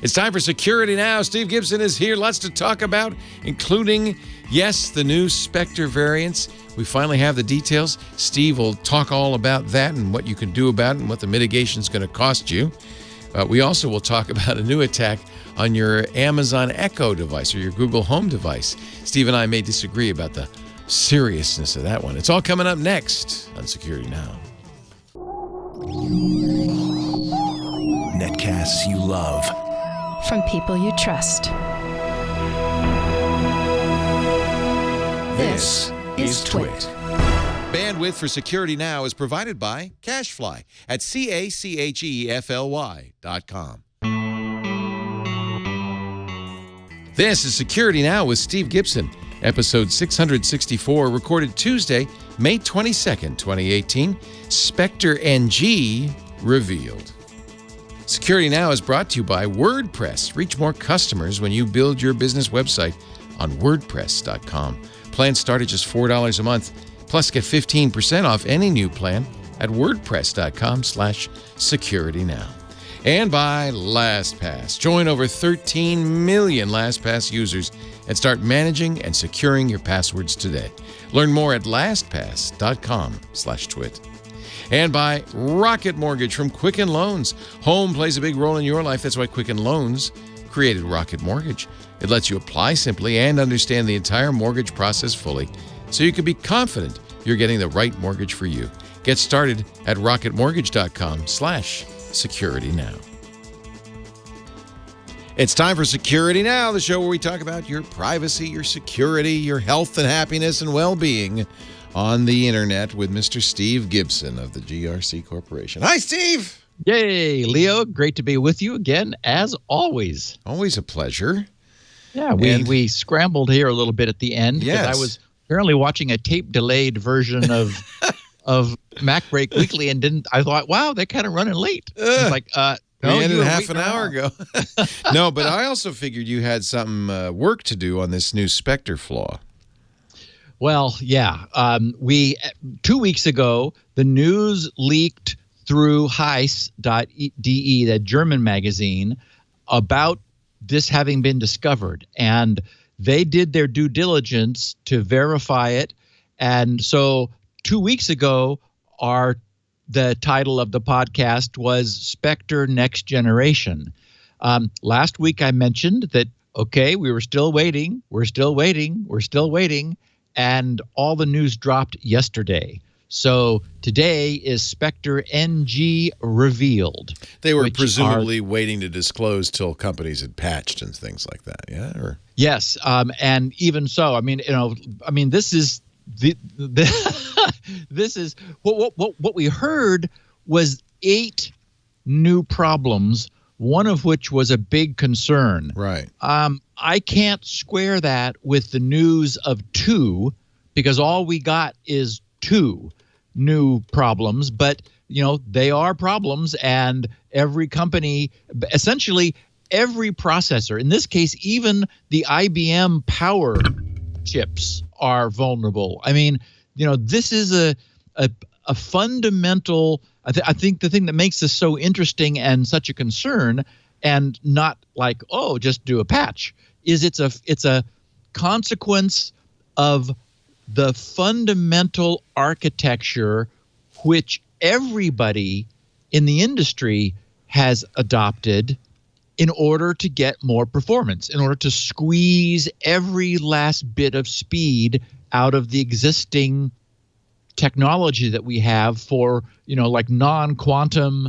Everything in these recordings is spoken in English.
It's time for Security Now. Steve Gibson is here. Lots to talk about, including, yes, the new Spectre variants. We finally have the details. Steve will talk all about that and what you can do about it and what the mitigation is going to cost you. We also will talk about a new attack on your Amazon Echo device or your Google Home device. Steve and I may disagree about the seriousness of that one. It's all coming up next on Security Now. Netcasts you love. From people you trust. This is Twit. Bandwidth for Security Now is provided by CacheFly at CacheFly.com. This is Security Now with Steve Gibson, episode 664, recorded Tuesday, May 22nd, 2018. SpectreNG revealed. Security Now is brought to you by WordPress. Reach more customers when you build your business website on WordPress.com. Plans start at just $4 a month. Plus, get 15% off any new plan at WordPress.com/SecurityNow. And by LastPass. Join over 13 million LastPass users and start managing and securing your passwords today. Learn more at LastPass.com/twit. And by Rocket Mortgage from Quicken Loans. Home plays a big role in your life. That's why Quicken Loans created Rocket Mortgage. It lets you apply simply and understand the entire mortgage process fully, so you can be confident you're getting the right mortgage for you. Get started at rocketmortgage.com/securitynow. It's time for Security Now, the show where we talk about your privacy, your security, your health and happiness and well-being on the internet with Mr. Steve Gibson of the GRC Corporation. Hi, Steve. Yay, Leo. Great to be with you again, as always. Always a pleasure. Yeah, we scrambled here a little bit at the end. Yes. I was apparently watching a tape-delayed version of MacBreak Weekly and I thought, wow, they're kind of running late. It's like, no, we ended half an hour ago. No, but I also figured you had some work to do on this new Spectre flaw. Well, yeah. 2 weeks ago, the news leaked through Heise.de, that German magazine, about this having been discovered. And they did their due diligence to verify it. And so 2 weeks ago, the title of the podcast was Spectre Next Generation. Last week I mentioned that, okay, we were still waiting, and all the news dropped yesterday. So today is SpectreNG revealed. They were presumably waiting to disclose till companies had patched and things like that, yeah? Or? Yes, and even so, this is this is what we heard was 8 new problems, one of which was a big concern. Right. I can't square that with the news of 2, because all we got is 2 new problems, but they are problems, and every company, essentially every processor, in this case even the IBM Power chips, are vulnerable. I mean, this is a fundamental, I think the thing that makes this so interesting and such a concern, and not like, oh, just do a patch, is it's a consequence of the fundamental architecture which everybody in the industry has adopted in order to get more performance, in order to squeeze every last bit of speed out of the existing technology that we have for, like non-quantum,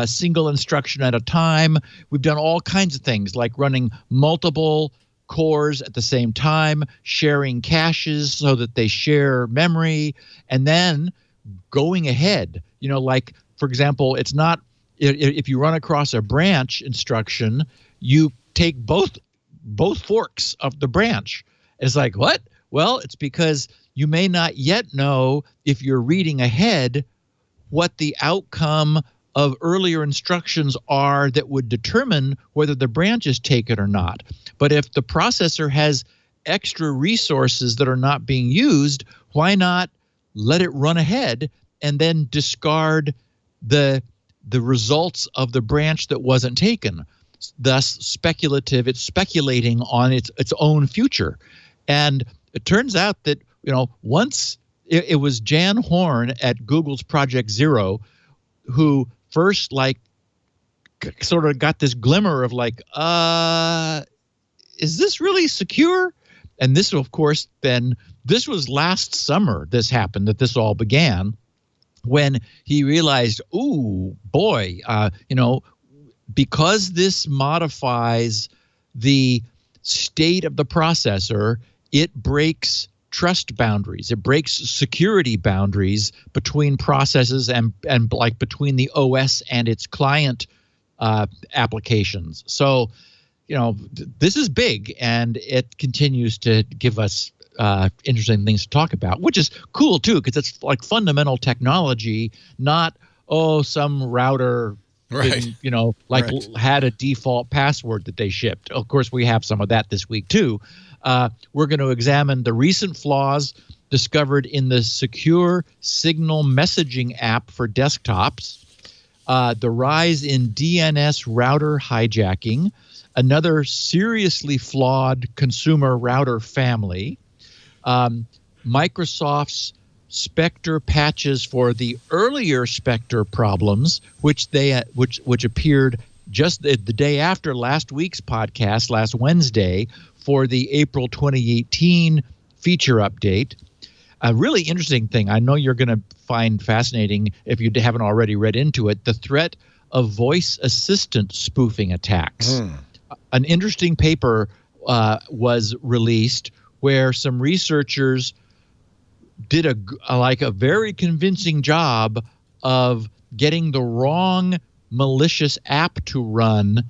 single instruction at a time. We've done all kinds of things like running multiple cores at the same time, sharing caches so that they share memory, and then going ahead. Like, for example, it's not, if you run across a branch instruction, you take both forks of the branch. It's like, what? Well, it's because you may not yet know, if you're reading ahead, what the outcome of earlier instructions are that would determine whether the branch is taken or not. But if the processor has extra resources that are not being used, why not let it run ahead and then discard the results of the branch that wasn't taken? thus speculative. It's speculating on its own future. And it turns out that, once it was Jan Horn at Google's Project Zero who first sort of got this glimmer of is this really secure? And this, of course, this was last summer this happened, that this all began, when he realized, ooh, boy, because this modifies the state of the processor, it breaks trust boundaries. It breaks security boundaries between processes and between the OS and its client applications. So, this is big, and it continues to give us interesting things to talk about, which is cool too, because it's like fundamental technology, not some router right. had a default password that they shipped. Of course, we have some of that this week too. We're going to examine the recent flaws discovered in the secure Signal messaging app for desktops, the rise in DNS router hijacking, another seriously flawed consumer router family, Microsoft's Spectre patches for the earlier Spectre problems, which appeared just the day after last week's podcast, last Wednesday, for the April 2018 feature update. A really interesting thing I know you're going to find fascinating if you haven't already read into it, the threat of voice assistant spoofing attacks. An interesting paper was released where some researchers did a very convincing job of getting the wrong malicious app to run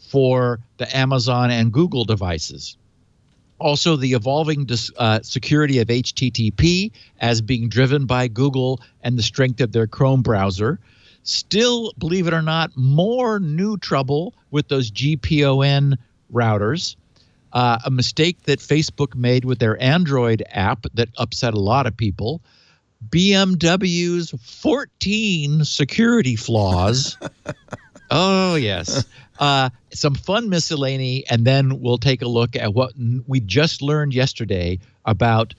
for the Amazon and Google devices. Also, the evolving security of HTTP as being driven by Google and the strength of their Chrome browser. Still, believe it or not, more new trouble with those GPON routers. A mistake that Facebook made with their Android app that upset a lot of people. BMW's 14 security flaws. Oh, yes. Some fun miscellany, and then we'll take a look at what we just learned yesterday about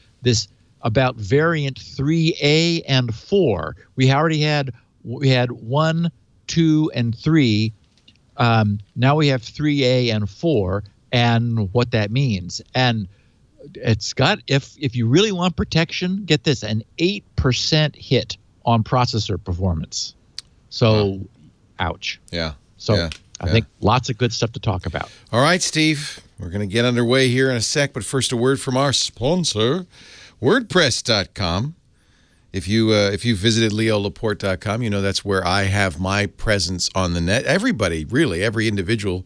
variant 3A and 4. We had 1, 2, and 3. Now we have 3A and 4, and what that means. And it's got, if you really want protection, get this, an 8% hit on processor performance. So, ouch. Yeah. So I think lots of good stuff to talk about. All right, Steve, we're going to get underway here in a sec, but first a word from our sponsor, WordPress.com. If you visited leolaporte.com, that's where I have my presence on the net. Everybody, really, every individual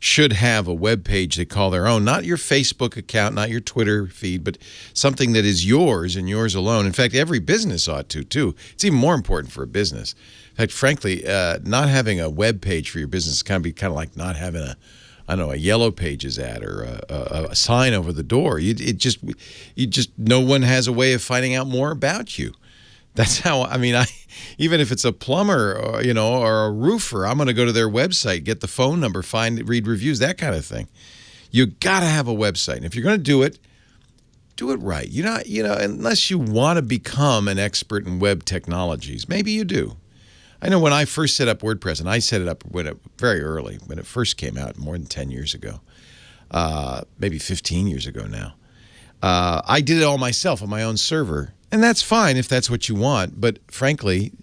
should have a web page they call their own. Not your Facebook account, not your Twitter feed, but something that is yours and yours alone. In fact, every business ought to, too. It's even more important for a business. In fact, frankly, not having a web page for your business can be kind of like not having a Yellow Pages ad or a sign over the door. No one has a way of finding out more about you. That's how, even if it's a plumber or, or a roofer, I'm going to go to their website, get the phone number, read reviews, that kind of thing. You got to have a website. And if you're going to do it right. Unless you want to become an expert in web technologies, maybe you do. I know when I first set up WordPress, and I set it up very early, when it first came out, more than 10 years ago, maybe 15 years ago now. I did it all myself on my own server. And that's fine if that's what you want. But frankly,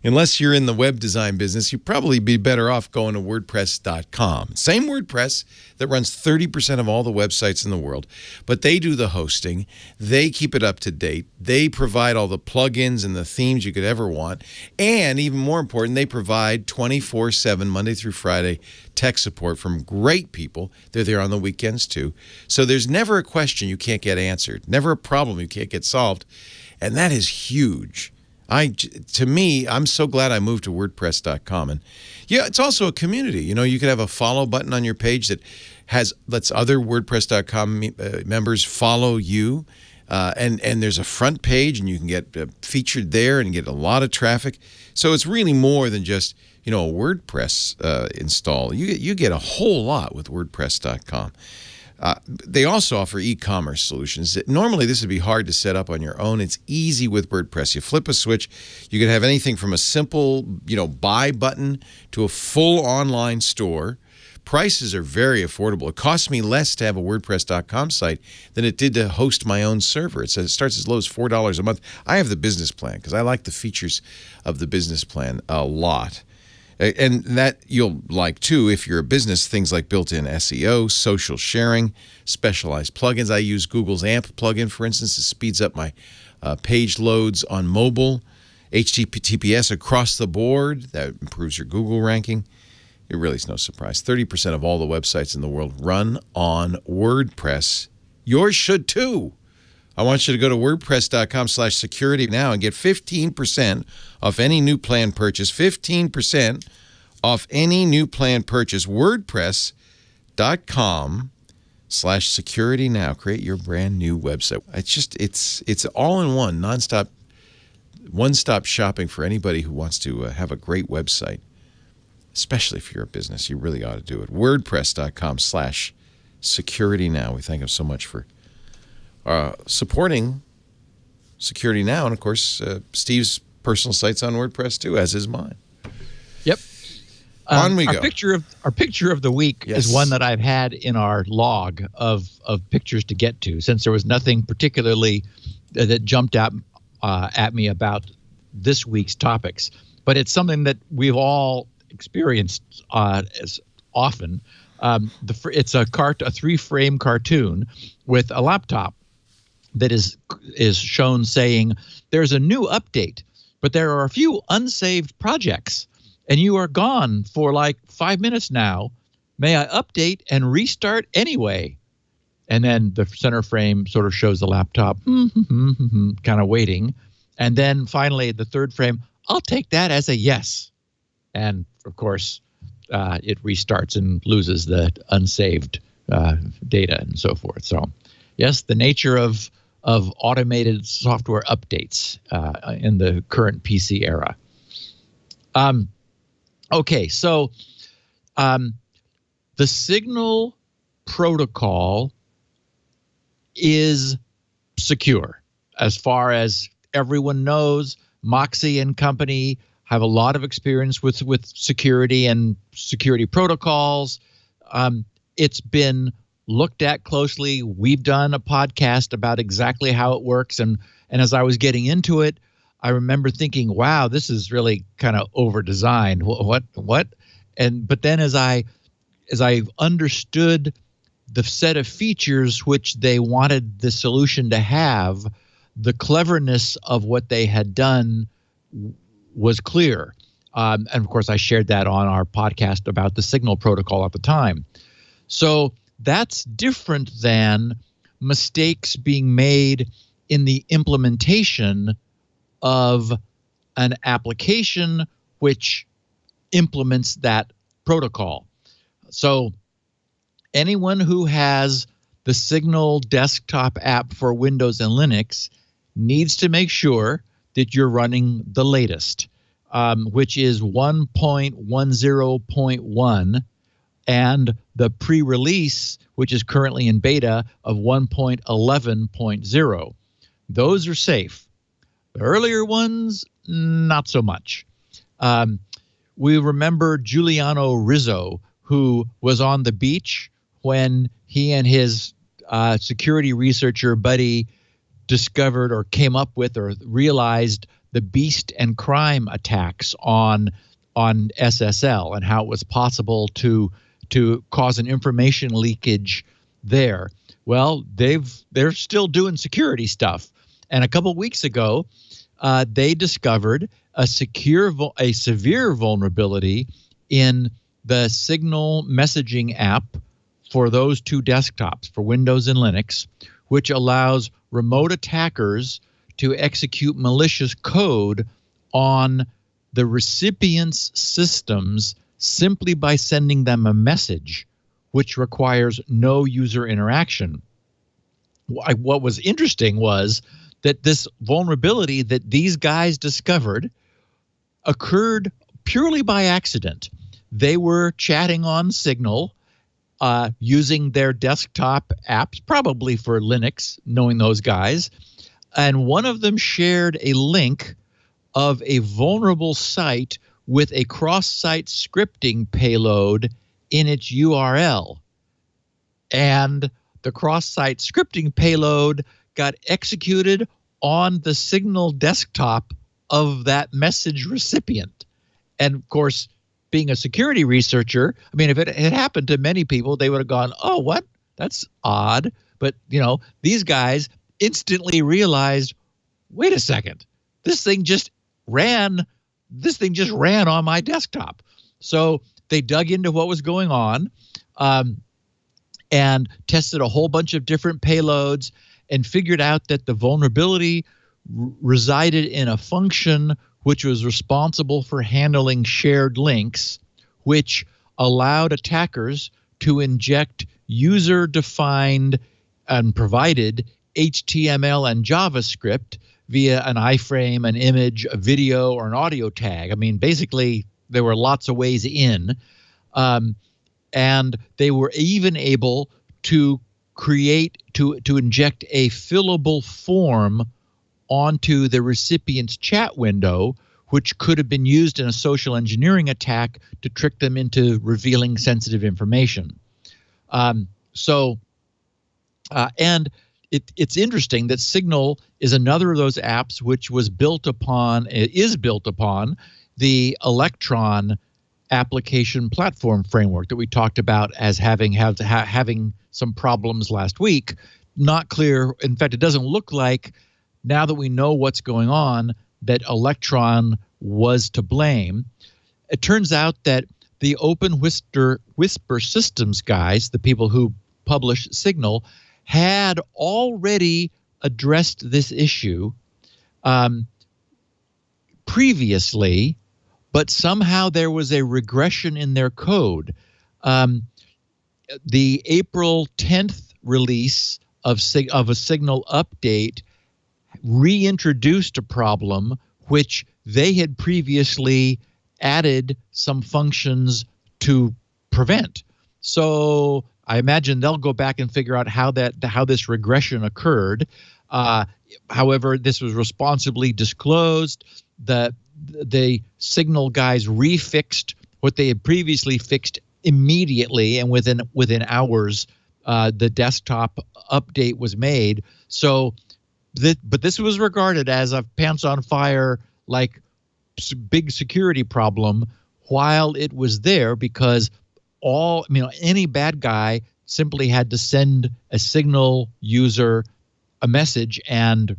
unless you're in the web design business, you'd probably be better off going to WordPress.com. Same WordPress that runs 30% of all the websites in the world. But they do the hosting. They keep it up to date. They provide all the plugins and the themes you could ever want. And even more important, they provide 24/7, Monday through Friday, tech support from great people. They're there on the weekends, too. So there's never a question you can't get answered, never a problem you can't get solved. And that is huge. To me, I'm so glad I moved to WordPress.com. And yeah, it's also a community. You could have a follow button on your page that lets other WordPress.com members follow you. And there's a front page, and you can get featured there and get a lot of traffic. So it's really more than just a WordPress install. You get a whole lot with WordPress.com. They also offer e-commerce solutions. Normally, this would be hard to set up on your own. It's easy with WordPress. You flip a switch. You can have anything from a simple, buy button to a full online store. Prices are very affordable. It costs me less to have a WordPress.com site than it did to host my own server. It starts as low as $4 a month. I have the business plan because I like the features of the business plan a lot. And that you'll like, too, if you're a business, things like built-in SEO, social sharing, specialized plugins. I use Google's AMP plugin, for instance. It speeds up my page loads on mobile. HTTPS across the board. That improves your Google ranking. It really is no surprise. 30% of all the websites in the world run on WordPress. Yours should, too. I want you to go to WordPress.com/security now and get 15% off any new plan purchase. 15% off any new plan purchase. WordPress.com/security now. Create your brand new website. It's all in one, nonstop, one-stop shopping for anybody who wants to have a great website. Especially if you're a business, you really ought to do it. WordPress.com/security now. We thank them so much for supporting Security Now. And, of course, Steve's personal site's on WordPress, too, as is mine. Yep. On we go. Our picture of the week Yes. is one that I've had in our log of pictures to get to, since there was nothing particularly that jumped out at me about this week's topics. But it's something that we've all experienced as often. It's a 3-frame cartoon with a laptop that is shown saying there's a new update, but there are a few unsaved projects, and you are gone for like 5 minutes now. May I update and restart anyway? And then the center frame sort of shows the laptop, kind of waiting. And then finally, the third frame, I'll take that as a yes. And, of course, it restarts and loses the unsaved data and so forth. So, yes, the nature of automated software updates in the current PC era. Okay, so the Signal protocol is secure. As far as everyone knows, Moxie and company have a lot of experience with security and security protocols. It's been looked at closely. We've done a podcast about exactly how it works. And as I was getting into it, I remember thinking, wow, this is really kind of over-designed. What? But then as I understood the set of features which they wanted the solution to have, the cleverness of what they had done was clear. And of course, I shared that on our podcast about the Signal protocol at the time. So that's different than mistakes being made in the implementation of an application which implements that protocol. So anyone who has the Signal desktop app for Windows and Linux needs to make sure that you're running the latest, which is 1.10.1, and the pre-release, which is currently in beta, of 1.11.0. Those are safe. The earlier ones, not so much. We remember Giuliano Rizzo, who was on the beach when he and his security researcher buddy discovered or came up with or realized the Beast and Crime attacks on SSL and how it was possible to cause an information leakage there. Well, they're still doing security stuff. And a couple of weeks ago, they discovered a severe vulnerability in the Signal messaging app for those two desktops, for Windows and Linux, which allows remote attackers to execute malicious code on the recipient's systems simply by sending them a message, which requires no user interaction. What was interesting was that this vulnerability that these guys discovered occurred purely by accident. They were chatting on Signal using their desktop apps, probably for Linux, knowing those guys. And one of them shared a link of a vulnerable site with a cross-site scripting payload in its URL. And the cross-site scripting payload got executed on the Signal desktop of that message recipient. And of course, being a security researcher, I mean, if it had happened to many people, they would have gone, oh, what? That's odd. But, these guys instantly realized, wait a second, this thing just ran on my desktop. So they dug into what was going on and tested a whole bunch of different payloads and figured out that the vulnerability resided in a function which was responsible for handling shared links, which allowed attackers to inject user-defined and provided HTML and JavaScript via an iframe, an image, a video, or an audio tag. I mean, basically, there were lots of ways in. And they were even able to to inject a fillable form onto the recipient's chat window, which could have been used in a social engineering attack to trick them into revealing sensitive information. And it's interesting that Signal is another of those apps which is built upon the Electron application platform framework that we talked about as having some problems last week. Not clear. In fact, it doesn't look like, now that we know what's going on, that Electron was to blame. It turns out that the Open Whisper Systems guys, the people who publish Signal, had already addressed this issue previously, but somehow there was a regression in their code. The April 10th release of a Signal update reintroduced a problem which they had previously added some functions to prevent. So I imagine they'll go back and figure out how this regression occurred. However, this was responsibly disclosed. The Signal guys refixed what they had previously fixed immediately, and within hours, the desktop update was made. So, but this was regarded as a pants on fire, like big security problem while it was there, because any bad guy simply had to send a Signal user a message and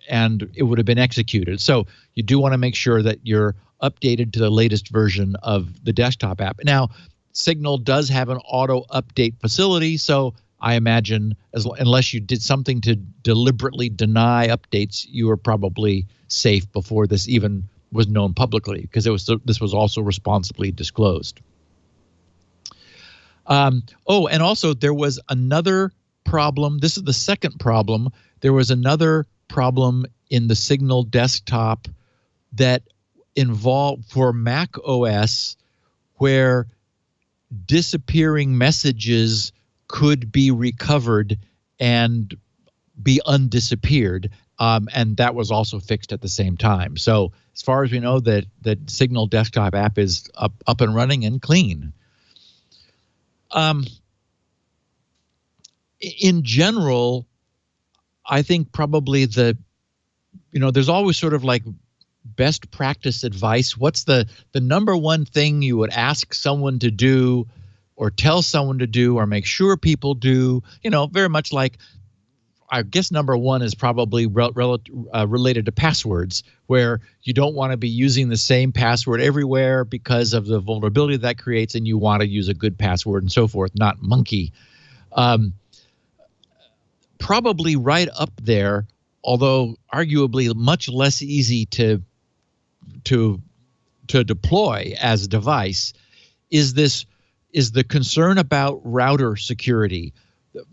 it would have been executed. So you do want to make sure that you're updated to the latest version of the desktop app. Now, Signal does have an auto update facility, so I imagine unless you did something to deliberately deny updates, you were probably safe before this even was known publicly, because this was also responsibly disclosed. And also there was another problem. This is the second problem. There was another problem in the Signal desktop that involved for Mac OS, where disappearing messages could be recovered and be undisappeared. And that was also fixed at the same time. So as far as we know, that Signal desktop app is up and running and clean. In general, I think probably there's always sort of like best practice advice. What's the number one thing you would ask someone to do or tell someone to do or make sure people do? Very much like, I guess number one is probably related to passwords, where you don't want to be using the same password everywhere because of the vulnerability that creates, and you want to use a good password and so forth, not monkey. Probably right up there, although arguably much less easy to deploy as a device, is the concern about router security.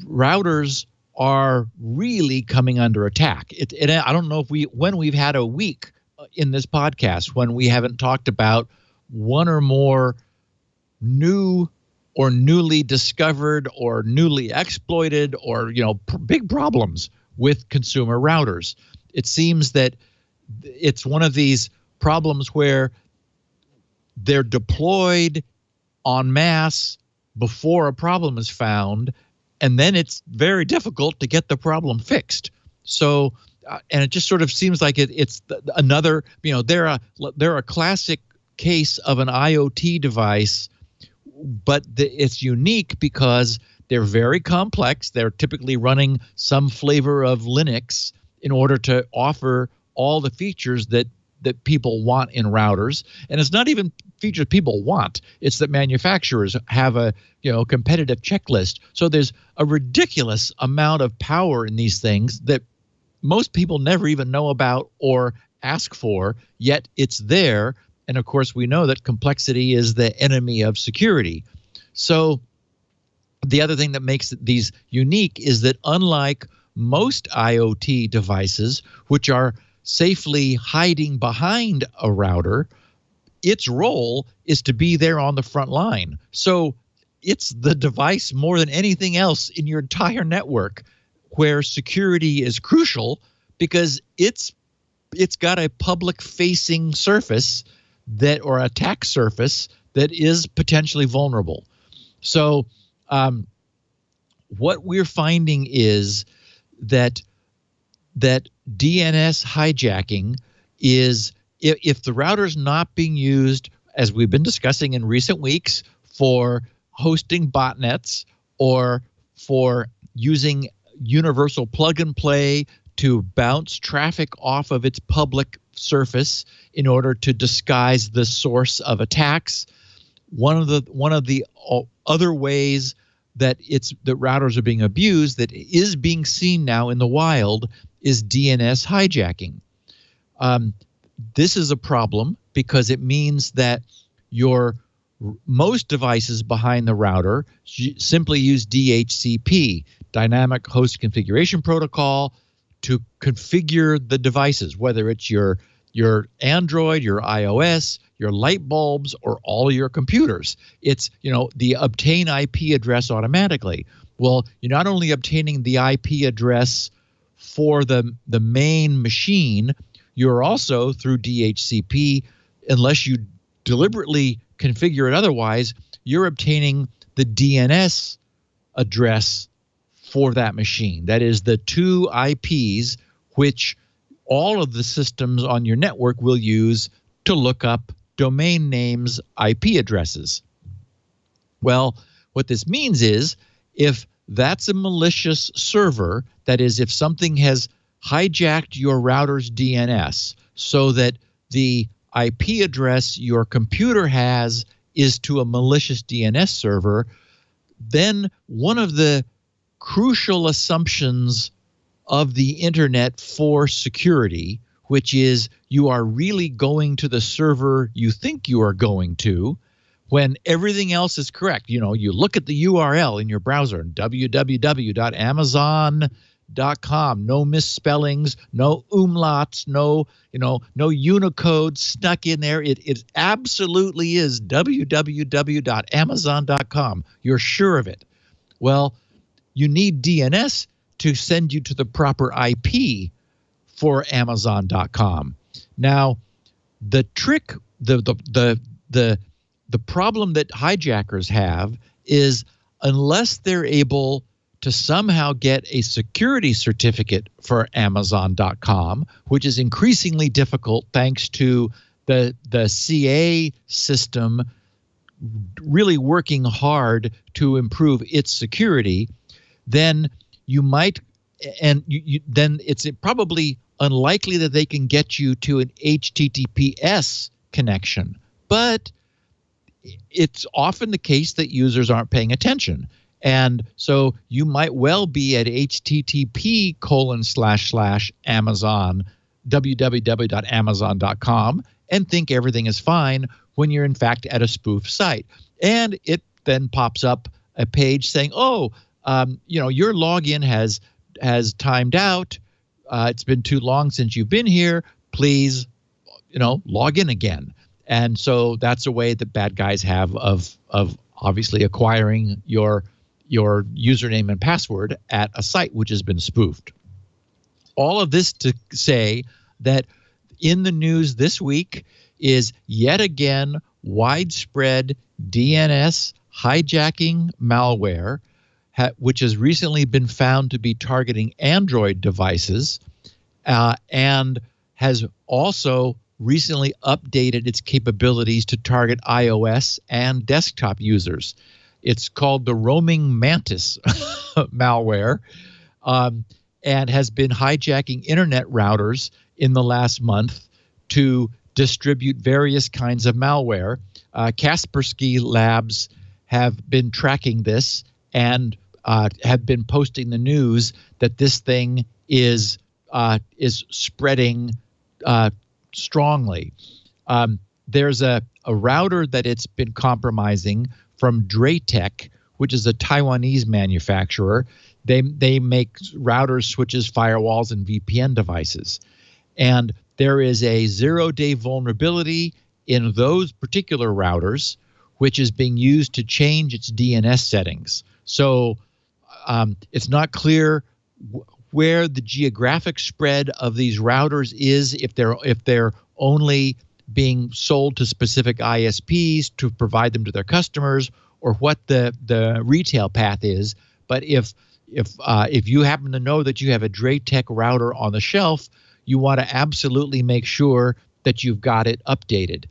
Routers are really coming under attack. I don't know when we've had a week in this podcast when we haven't talked about one or more new or newly discovered or newly exploited or big problems with consumer routers. It seems that it's one of these problems where they're deployed en masse before a problem is found, and then it's very difficult to get the problem fixed. So, and it just sort of seems like it's another, they're a classic case of an IoT device, but it's unique because they're very complex. They're typically running some flavor of Linux in order to offer all the features that people want in routers. And it's not even features people want. It's that manufacturers have a competitive checklist. So there's a ridiculous amount of power in these things that most people never even know about or ask for, yet it's there. And of course, we know that complexity is the enemy of security. So the other thing that makes these unique is that unlike most IoT devices, which are safely hiding behind a router, its role is to be there on the front line. So it's the device more than anything else in your entire network where security is crucial, because it's got a public-facing surface or attack surface that is potentially vulnerable. So what we're finding is that DNS hijacking is, if the router is not being used, as we've been discussing in recent weeks, for hosting botnets or for using universal plug and play to bounce traffic off of its public surface in order to disguise the source of attacks. One of the other ways that routers are being abused, that is being seen now in the wild, is DNS hijacking. This is a problem because it means that most devices behind the router simply use DHCP, Dynamic Host Configuration Protocol, to configure the devices, whether it's your Android, your iOS, your light bulbs, or all your computers. It's, the obtain IP address automatically. Well, you're not only obtaining the IP address for the main machine, you're also, through DHCP, unless you deliberately configure it otherwise, you're obtaining the DNS address for that machine. That is the two IPs which all of the systems on your network will use to look up domain names' IP addresses. Well, what this means is, if that's a malicious server, that is, if something has hijacked your router's DNS so that the IP address your computer has is to a malicious DNS server, then one of the crucial assumptions of the internet for security, which is you are really going to the server you think you are going to, when everything else is correct. You look at the URL in your browser, www.amazon.com, no misspellings, no umlauts, no Unicode stuck in there. It absolutely is www.amazon.com. You're sure of it. Well, you need DNS to send you to the proper IP for Amazon.com. Now, the trick, the problem that hijackers have is, unless they're able to somehow get a security certificate for Amazon.com, which is increasingly difficult thanks to the CA system really working hard to improve its security, then then it's probably unlikely that they can get you to an HTTPS connection. But it's often the case that users aren't paying attention. And so you might well be at http://Amazon, www.amazon.com, and think everything is fine when you're in fact at a spoof site. And it then pops up a page saying, your login has timed out. It's been too long since you've been here. Please, log in again. And so that's a way that bad guys have of obviously acquiring your username and password at a site which has been spoofed. All of this to say that in the news this week is yet again widespread DNS hijacking malware, which has recently been found to be targeting Android devices, and has also recently updated its capabilities to target iOS and desktop users. It's called the Roaming Mantis malware, and has been hijacking internet routers in the last month to distribute various kinds of malware. Kaspersky Labs have been tracking this and have been posting the news that this thing is spreading strongly. There's a router that it's been compromising from Draytech, which is a Taiwanese manufacturer. They make routers, switches, firewalls, and VPN devices. And there is a 0-day vulnerability in those particular routers, which is being used to change its DNS settings. So it's not clear where the geographic spread of these routers is, if they're only being sold to specific ISPs to provide them to their customers, or what the retail path is. But if you happen to know that you have a Draytech router on the shelf, you want to absolutely make sure that you've got it updated.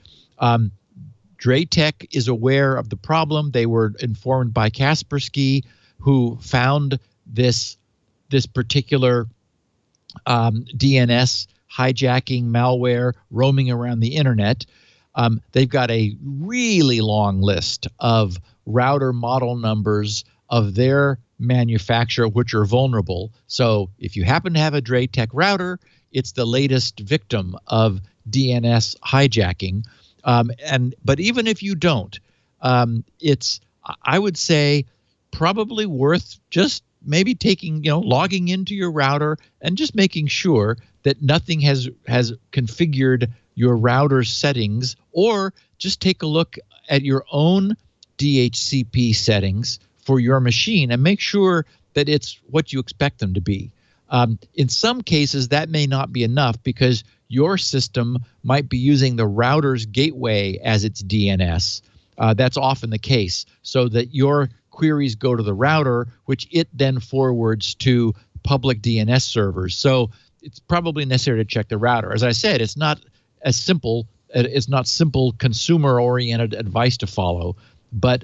Draytech is aware of the problem. They were informed by Kaspersky, who found this particular DNS hijacking malware roaming around the internet. They've got a really long list of router model numbers of their manufacturer which are vulnerable. So if you happen to have a Draytech router, it's the latest victim of DNS hijacking. But even if you don't, it's, I would say, probably worth just maybe logging into your router and just making sure that nothing has configured your router settings, or just take a look at your own DHCP settings for your machine and make sure that it's what you expect them to be. In some cases, that may not be enough because your system might be using the router's gateway as its DNS. That's often the case, so that your queries go to the router, which it then forwards to public DNS servers. So it's probably necessary to check the router. As I said, it's not as simple. It's not simple consumer-oriented advice to follow, but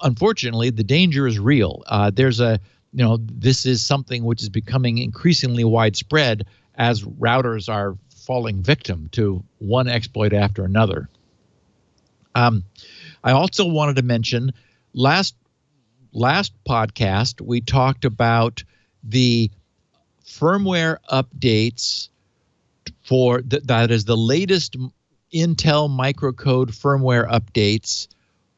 unfortunately, the danger is real. This is something which is becoming increasingly widespread as routers are falling victim to one exploit after another. I also wanted to mention last podcast we talked about the firmware updates for that is the latest Intel microcode firmware updates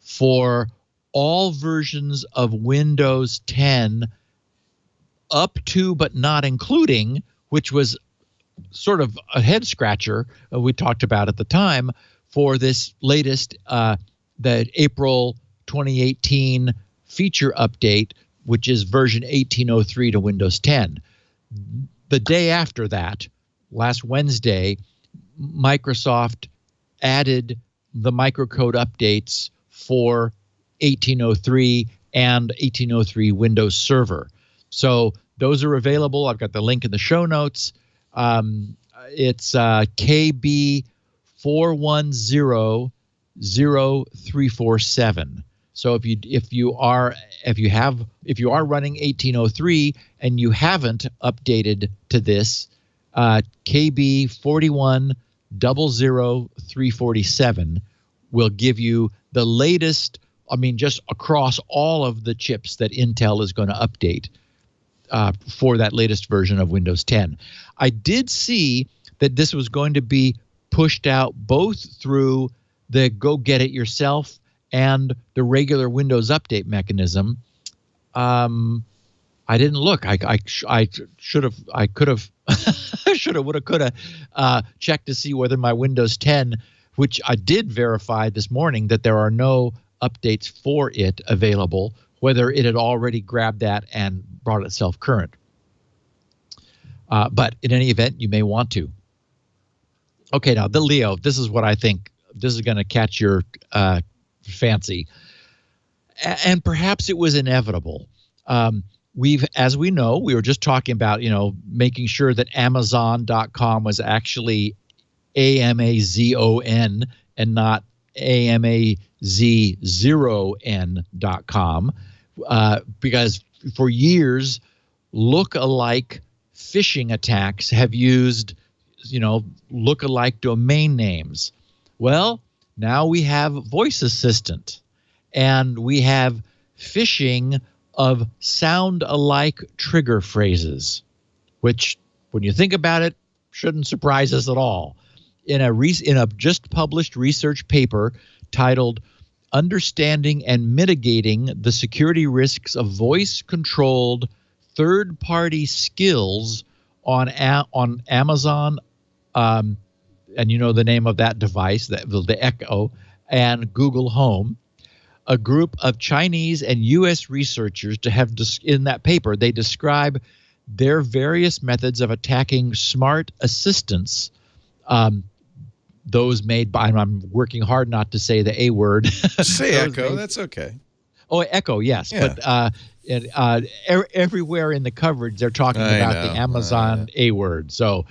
for all versions of Windows 10 up to but not including, which was sort of a head scratcher we talked about at the time, for this latest the April 2018 feature update, which is version 1803 to Windows 10. The day after that, last Wednesday, Microsoft added the microcode updates for 1803 and 1803 Windows Server. So those are available. I've got the link in the show notes. It's KB 41000347. So if you are running 1803 and you haven't updated to this, KB 41000347 will give you the latest. I mean, just across all of the chips that Intel is going to update for that latest version of Windows 10. I did see that this was going to be pushed out both through the go get it yourself and the regular Windows update mechanism. I didn't look. I should have. I could have. Should have. Would have. Could have checked to see whether my Windows 10 which I did verify this morning that there are no updates for it available, whether it had already grabbed that and brought itself current. But in any event, you may want to. Okay, now the Leo, this is what I think. This is going to catch your fancy. And perhaps it was inevitable. As we know, we were just talking about, making sure that Amazon.com was actually AMAZON and not AMAZ0N.com, because for years, look-alike phishing attacks have used, look-alike domain names. Well, now we have Voice Assistant, and we have phishing of sound-alike trigger phrases, which, when you think about it, shouldn't surprise us at all. In a just published research paper titled "Understanding and Mitigating the Security Risks of Voice-Controlled Third-Party Skills on Amazon," and you know the name of that device, the Echo, and Google Home, a group of Chinese and U.S. researchers in that paper, they describe their various methods of attacking smart assistants, those made by, and I'm working hard not to say the A word. Say Echo, that's okay. Oh, Echo, yes. Yeah. But everywhere in the coverage, they're talking about the Amazon A word. So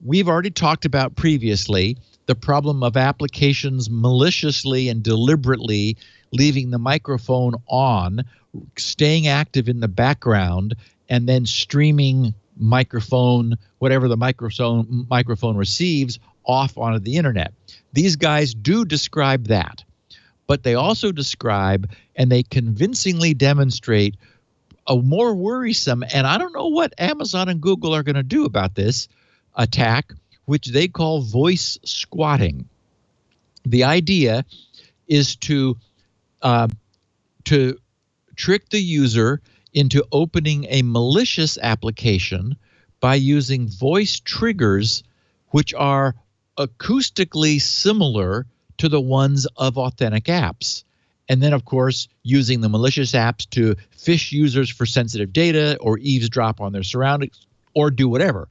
we've already talked about previously the problem of applications maliciously and deliberately leaving the microphone on, staying active in the background, and then streaming whatever the microphone receives, off onto the internet. These guys do describe that, but they also describe and they convincingly demonstrate a more worrisome, and I don't know what Amazon and Google are going to do about this attack, which they call voice squatting. The idea is to trick the user into opening a malicious application by using voice triggers which are acoustically similar to the ones of authentic apps. And then, of course, using the malicious apps to phish users for sensitive data or eavesdrop on their surroundings or do whatever.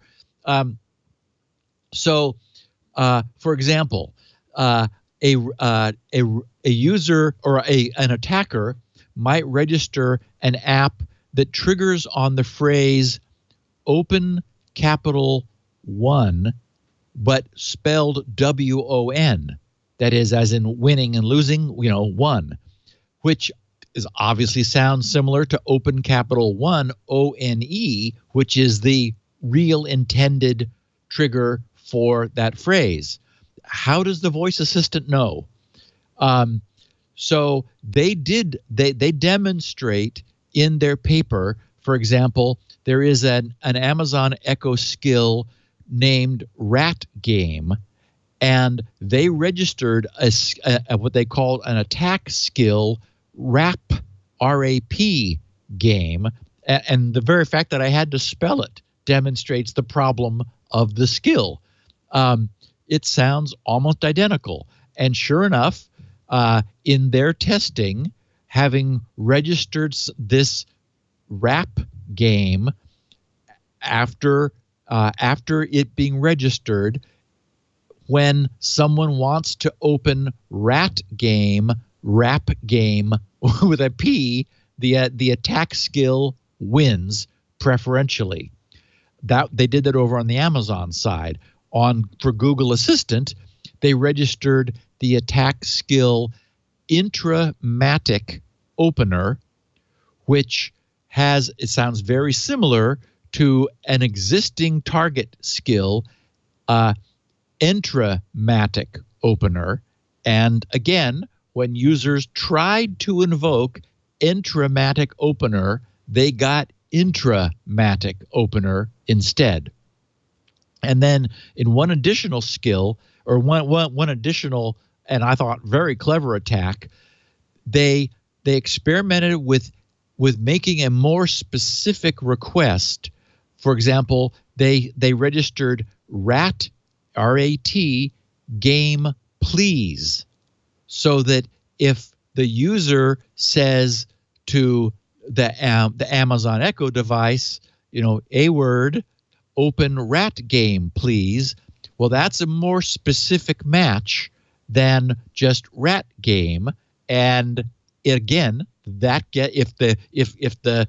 So, for example, a user or an attacker might register an app that triggers on the phrase "open capital 1," but spelled WON. That is, as in winning and losing, one, which is obviously sounds similar to open capital 1, ONE, which is the real intended trigger for that phrase. How does the voice assistant know? So they demonstrate in their paper. For example, there is an Amazon Echo skill named Rat Game, and they registered what they call an attack skill RAP, R-A-P game, and the very fact that I had to spell it demonstrates the problem of the skill. It sounds almost identical, and sure enough, in their testing, having registered this RAP game, after it being registered, when someone wants to open rap game with a P, the attack skill wins preferentially. That they did that over on the Amazon side. For Google Assistant, they registered the attack skill Intramatic Opener, which it sounds very similar to an existing target skill, Entramatic Opener. And again, when users tried to invoke Entramatic Opener, they got Intramatic Opener instead. And then in one additional skill, or one additional, and I thought very clever attack, they experimented with making a more specific request. For example, they registered rat RAT, game please, so that if the user says to the Amazon Echo device, a word, open rat game please, well, that's a more specific match than just rat game. And again, if the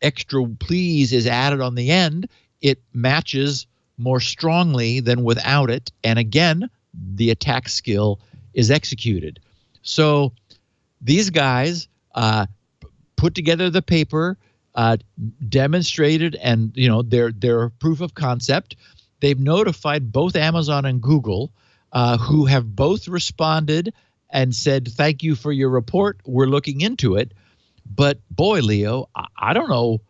extra please is added on the end, it matches more strongly than without it. And again, the attack skill is executed. So these guys put together the paper, demonstrated, and their proof of concept. They've notified both Amazon and Google, who have both responded and said, "Thank you for your report. We're looking into it." But boy, Leo, I don't know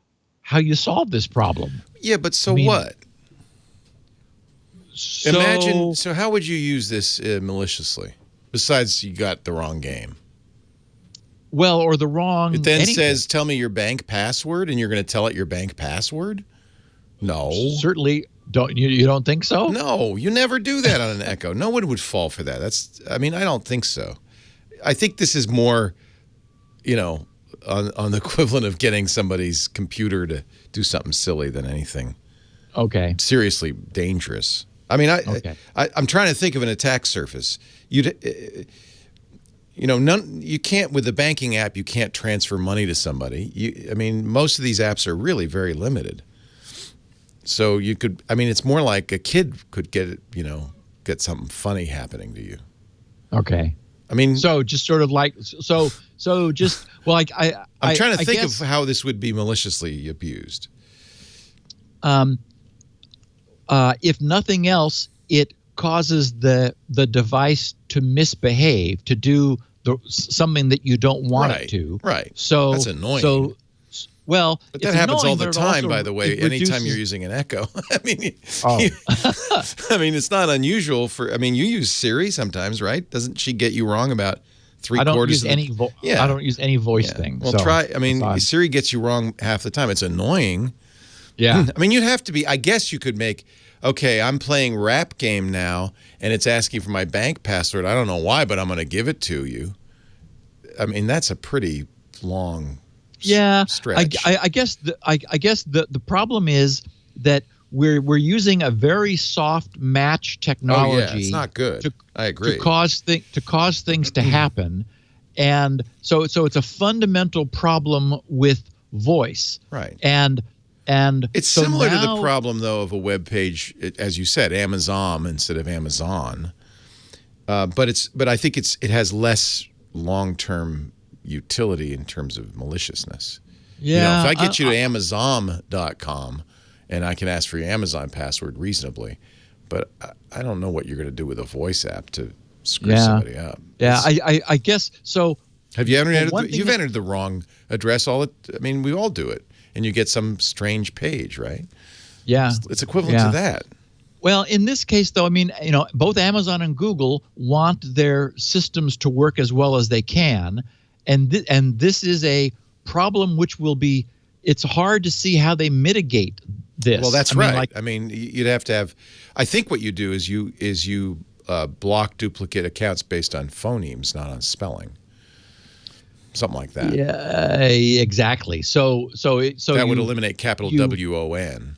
how you solve this problem. Yeah, but what? Imagine. So how would you use this maliciously? Besides, you got the wrong game. Well, or the wrong. It then anything. says, "Tell me your bank password," and you're going to tell it your bank password? No. Certainly. You don't think so? No, you never do that on an Echo. No one would fall for that. I don't think so. I think this is more, on the equivalent of getting somebody's computer to do something silly than anything. Okay. Seriously dangerous. I'm trying to think of an attack surface. You can't, with the banking app, you can't transfer money to somebody. Most of these apps are really very limited. So you could, it's more like a kid could get something funny happening to you. Okay. So just sort of like, I'm trying to think of how this would be maliciously abused. If nothing else, it causes the device to misbehave, to do something that you don't want it to. Right. So that's annoying. Well, but that happens all the time, by the way, anytime you're using an Echo. It's not unusual you use Siri sometimes, right? Doesn't she get you wrong about three-quarters of the... I don't use any voice thing. Well, Siri gets you wrong half the time. It's annoying. Yeah. You'd have to be, I guess you could make, okay, I'm playing rap game now, and it's asking for my bank password. I don't know why, but I'm going to give it to you. That's a pretty long... stretch. I guess the problem is that we're using a very soft match technology. Oh, yeah, it's not good. I agree. To cause things to happen, and so it's a fundamental problem with voice. Right. And it's so similar to the problem though of a web page, as you said, Amazon instead of Amazon. But I think it has less long-term utility in terms of maliciousness. Yeah. If I get you to Amazon.com and I can ask for your Amazon password reasonably, but I don't know what you're going to do with a voice app to screw somebody up. Yeah, I guess so. Have you you've entered the wrong address we all do it, and you get some strange page, right? Yeah. It's equivalent to that. Well, in this case, though, both Amazon and Google want their systems to work as well as they can. And this is a problem which will be, it's hard to see how they mitigate this. Well, that's right. You'd have to have, I think what you do is you block duplicate accounts based on phonemes, not on spelling. Something like that. Yeah, exactly. So that would eliminate capital WON.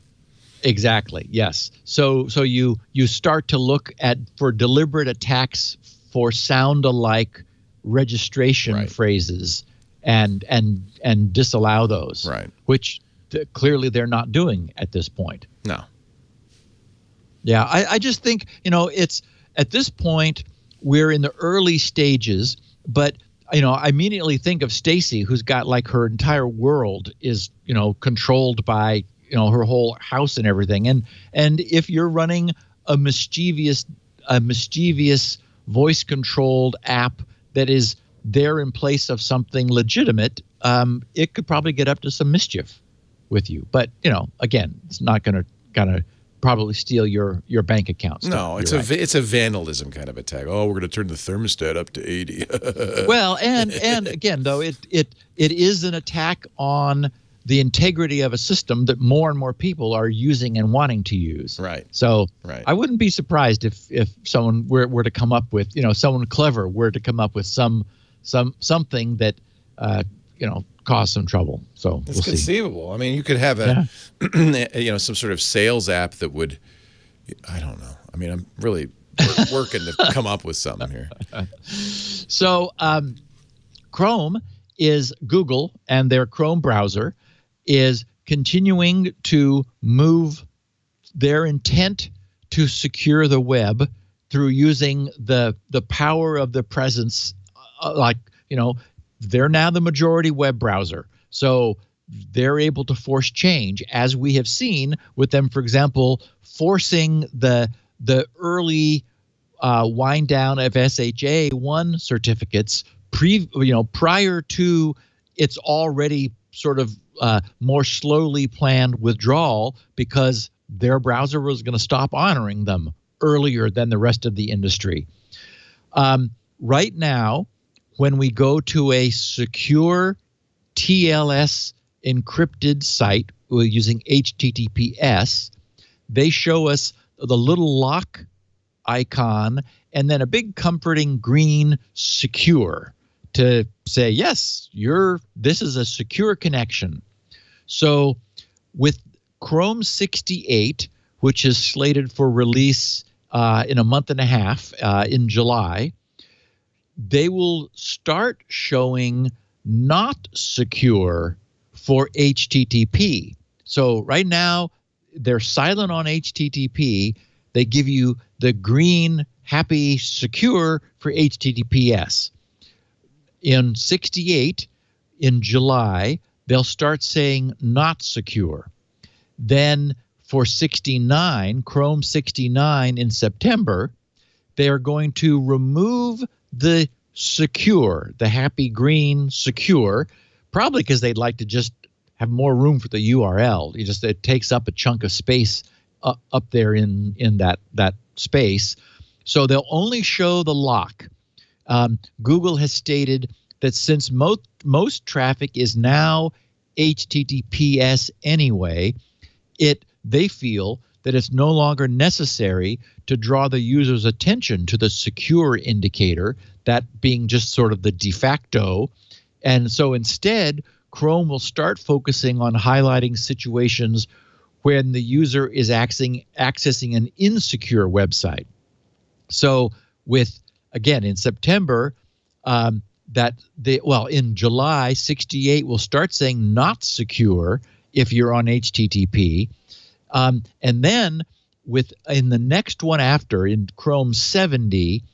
Exactly. Yes. So you start to look for deliberate attacks for sound-alike registration phrases and disallow those. Right. Which clearly they're not doing at this point. No. Yeah. I just think it's at this point we're in the early stages, but I immediately think of Stacy, who's got her entire world is controlled by her whole house and everything. And if you're running a mischievous voice controlled app that is there in place of something legitimate, it could probably get up to some mischief with you. But again, it's not going to probably steal your bank account. No, it's a vandalism kind of attack. Oh, we're going to turn the thermostat up to 80. Well, and again though, it is an attack on the integrity of a system that more and more people are using and wanting to use. Right. So Right. I wouldn't be surprised if someone were to come up with, someone clever were to come up with something that cause some trouble. So It's we'll see. conceivable. I mean, you could have some sort of sales app that would, I don't know. I mean, I'm really working to come up with something here. So Chrome is Google, and their Chrome browser is continuing to move their intent to secure the web through using the power of the presence. They're now the majority web browser. So they're able to force change, as we have seen with them, for example, forcing the early wind down of SHA-1 certificates prior to its already sort of more slowly planned withdrawal, because their browser was going to stop honoring them earlier than the rest of the industry. Right now, when we go to a secure TLS encrypted site using HTTPS, they show us the little lock icon and then a big comforting green secure to say, yes, this is a secure connection. So with Chrome 68, which is slated for release in a month and a half in July, they will start showing not secure for HTTP. So right now, they're silent on HTTP. They give you the green, happy, secure for HTTPS. In 68, in July, they'll start saying not secure. Then for 69, Chrome 69 in September, they are going to remove the secure, the happy green secure, probably because they'd like to just have more room for the URL. It takes up a chunk of space up there in that space. So they'll only show the lock. Google has stated that since most traffic is now HTTPS anyway, they feel that it's no longer necessary to draw the user's attention to the secure indicator, that being just sort of the de facto. And so instead, Chrome will start focusing on highlighting situations when the user is accessing an insecure website. So in September, in July, 68 will start saying not secure if you're on HTTP. And then in the next one after, in Chrome 70,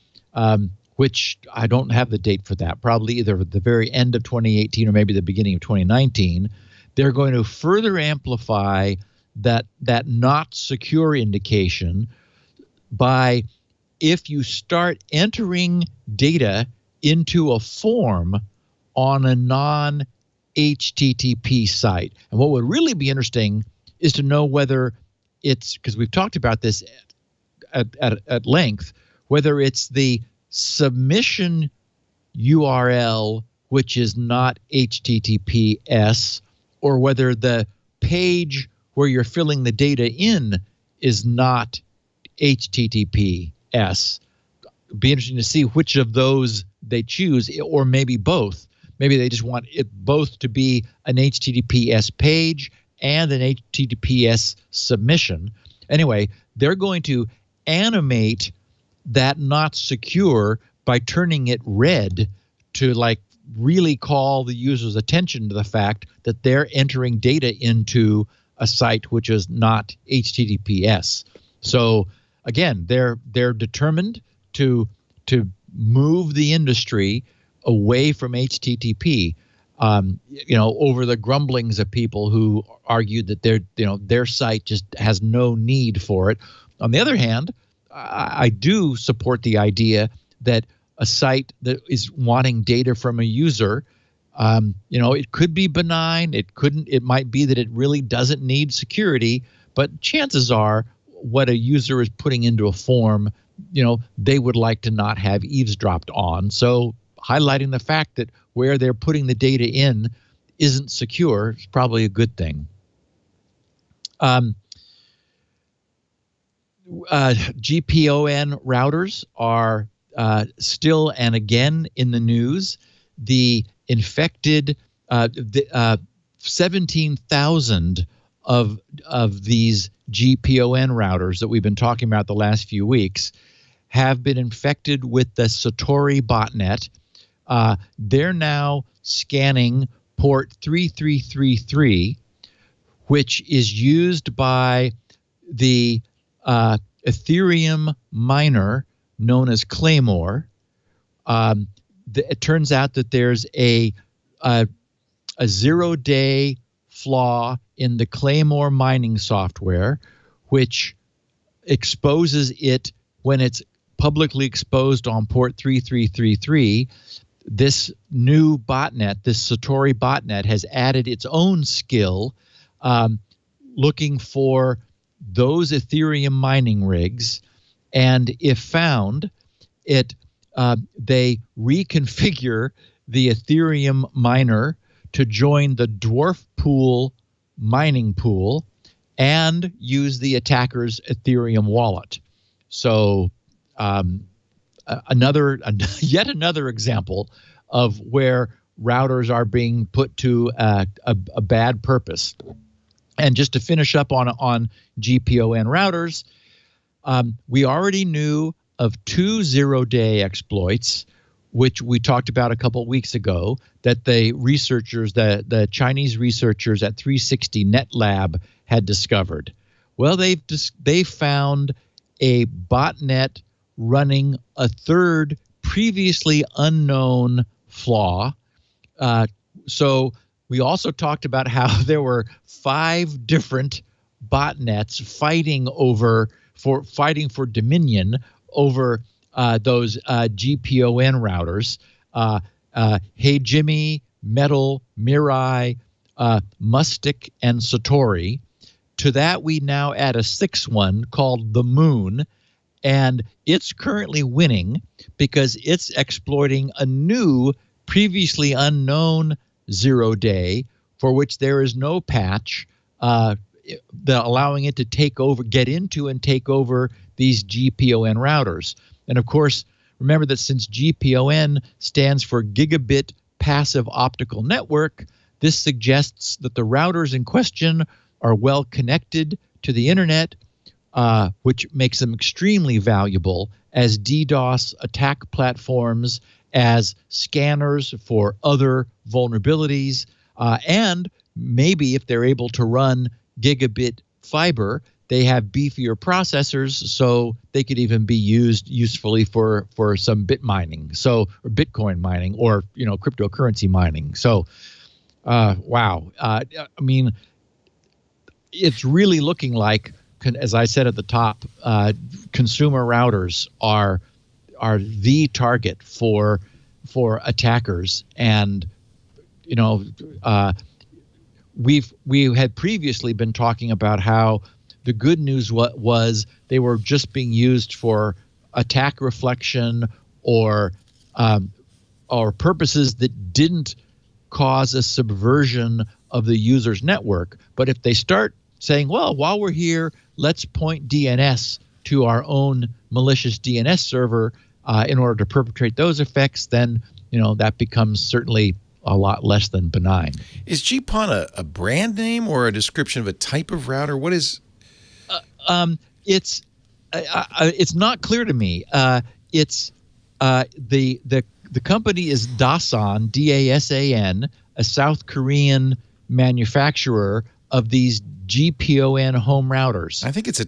which I don't have the date for that, probably either at the very end of 2018 or maybe the beginning of 2019, they're going to further amplify that not secure indication by, if you start entering data into a form on a non-HTTP site. And what would really be interesting is to know whether it's, because we've talked about this at length, whether it's the submission URL, which is not HTTPS, or whether the page where you're filling the data in is not HTTPS. It'd be interesting to see which of those they choose, or maybe both. Maybe they just want it both to be an HTTPS page and an HTTPS submission. Anyway, they're going to animate that not secure by turning it red to really call the user's attention to the fact that they're entering data into a site which is not HTTPS. So again, they're determined to move the industry away from HTTP. Over the grumblings of people who argued that their site just has no need for it. On the other hand, I do support the idea that a site that is wanting data from a user, it could be benign. It might be that it really doesn't need security, but chances are what a user is putting into a form, they would like to not have eavesdropped on. So highlighting the fact that where they're putting the data in isn't secure, it's probably a good thing. GPON routers are still and again in the news. The infected 17,000 of these GPON routers that we've been talking about the last few weeks have been infected with the Satori botnet. They're now scanning port 3333, which is used by the Ethereum miner known as Claymore. It turns out that there's a 0-day flaw in the Claymore mining software, which exposes it when it's publicly exposed on port 3333. This new botnet, this Satori botnet, has added its own skill looking for those Ethereum mining rigs, and if found, they reconfigure the Ethereum miner to join the dwarf pool mining pool and use the attacker's Ethereum wallet. So yet another example of where routers are being put to a bad purpose. And just to finish up on GPON routers, we already knew of 2 0-day exploits, which we talked about a couple of weeks ago, that the researchers, the Chinese researchers at 360 Net Lab had discovered. Well, they found a botnet running a third previously unknown flaw. So we also talked about how there were 5 different botnets fighting for dominion over those GPON routers. Hey Jimmy, Metal, Mirai, Mustic, and Satori. To that, we now add a 6th one called the Moon, and it's currently winning because it's exploiting a new, previously unknown 0-day for which there is no patch allowing it to get into and take over these GPON routers. And of course, remember that since GPON stands for Gigabit Passive Optical Network, this suggests that the routers in question are well connected to the internet, which makes them extremely valuable as DDoS attack platforms, as scanners for other vulnerabilities, and maybe if they're able to run gigabit fiber, they have beefier processors, so they could even be used usefully for some bit mining, or Bitcoin mining, or cryptocurrency mining. So, wow, I mean, it's really looking like, as I said at the top, consumer routers are the target for attackers, and we had previously been talking about how the good news was they were just being used for attack reflection or purposes that didn't cause a subversion of the user's network. But if they start saying, well, while we're here, let's point DNS to our own malicious DNS server in order to perpetrate those effects, then that becomes certainly a lot less than benign. Is GPON a brand name or a description of a type of router? What is? It's not clear to me. It's the company is Dasan, DASAN, a South Korean manufacturer of these GPON home routers. I think it's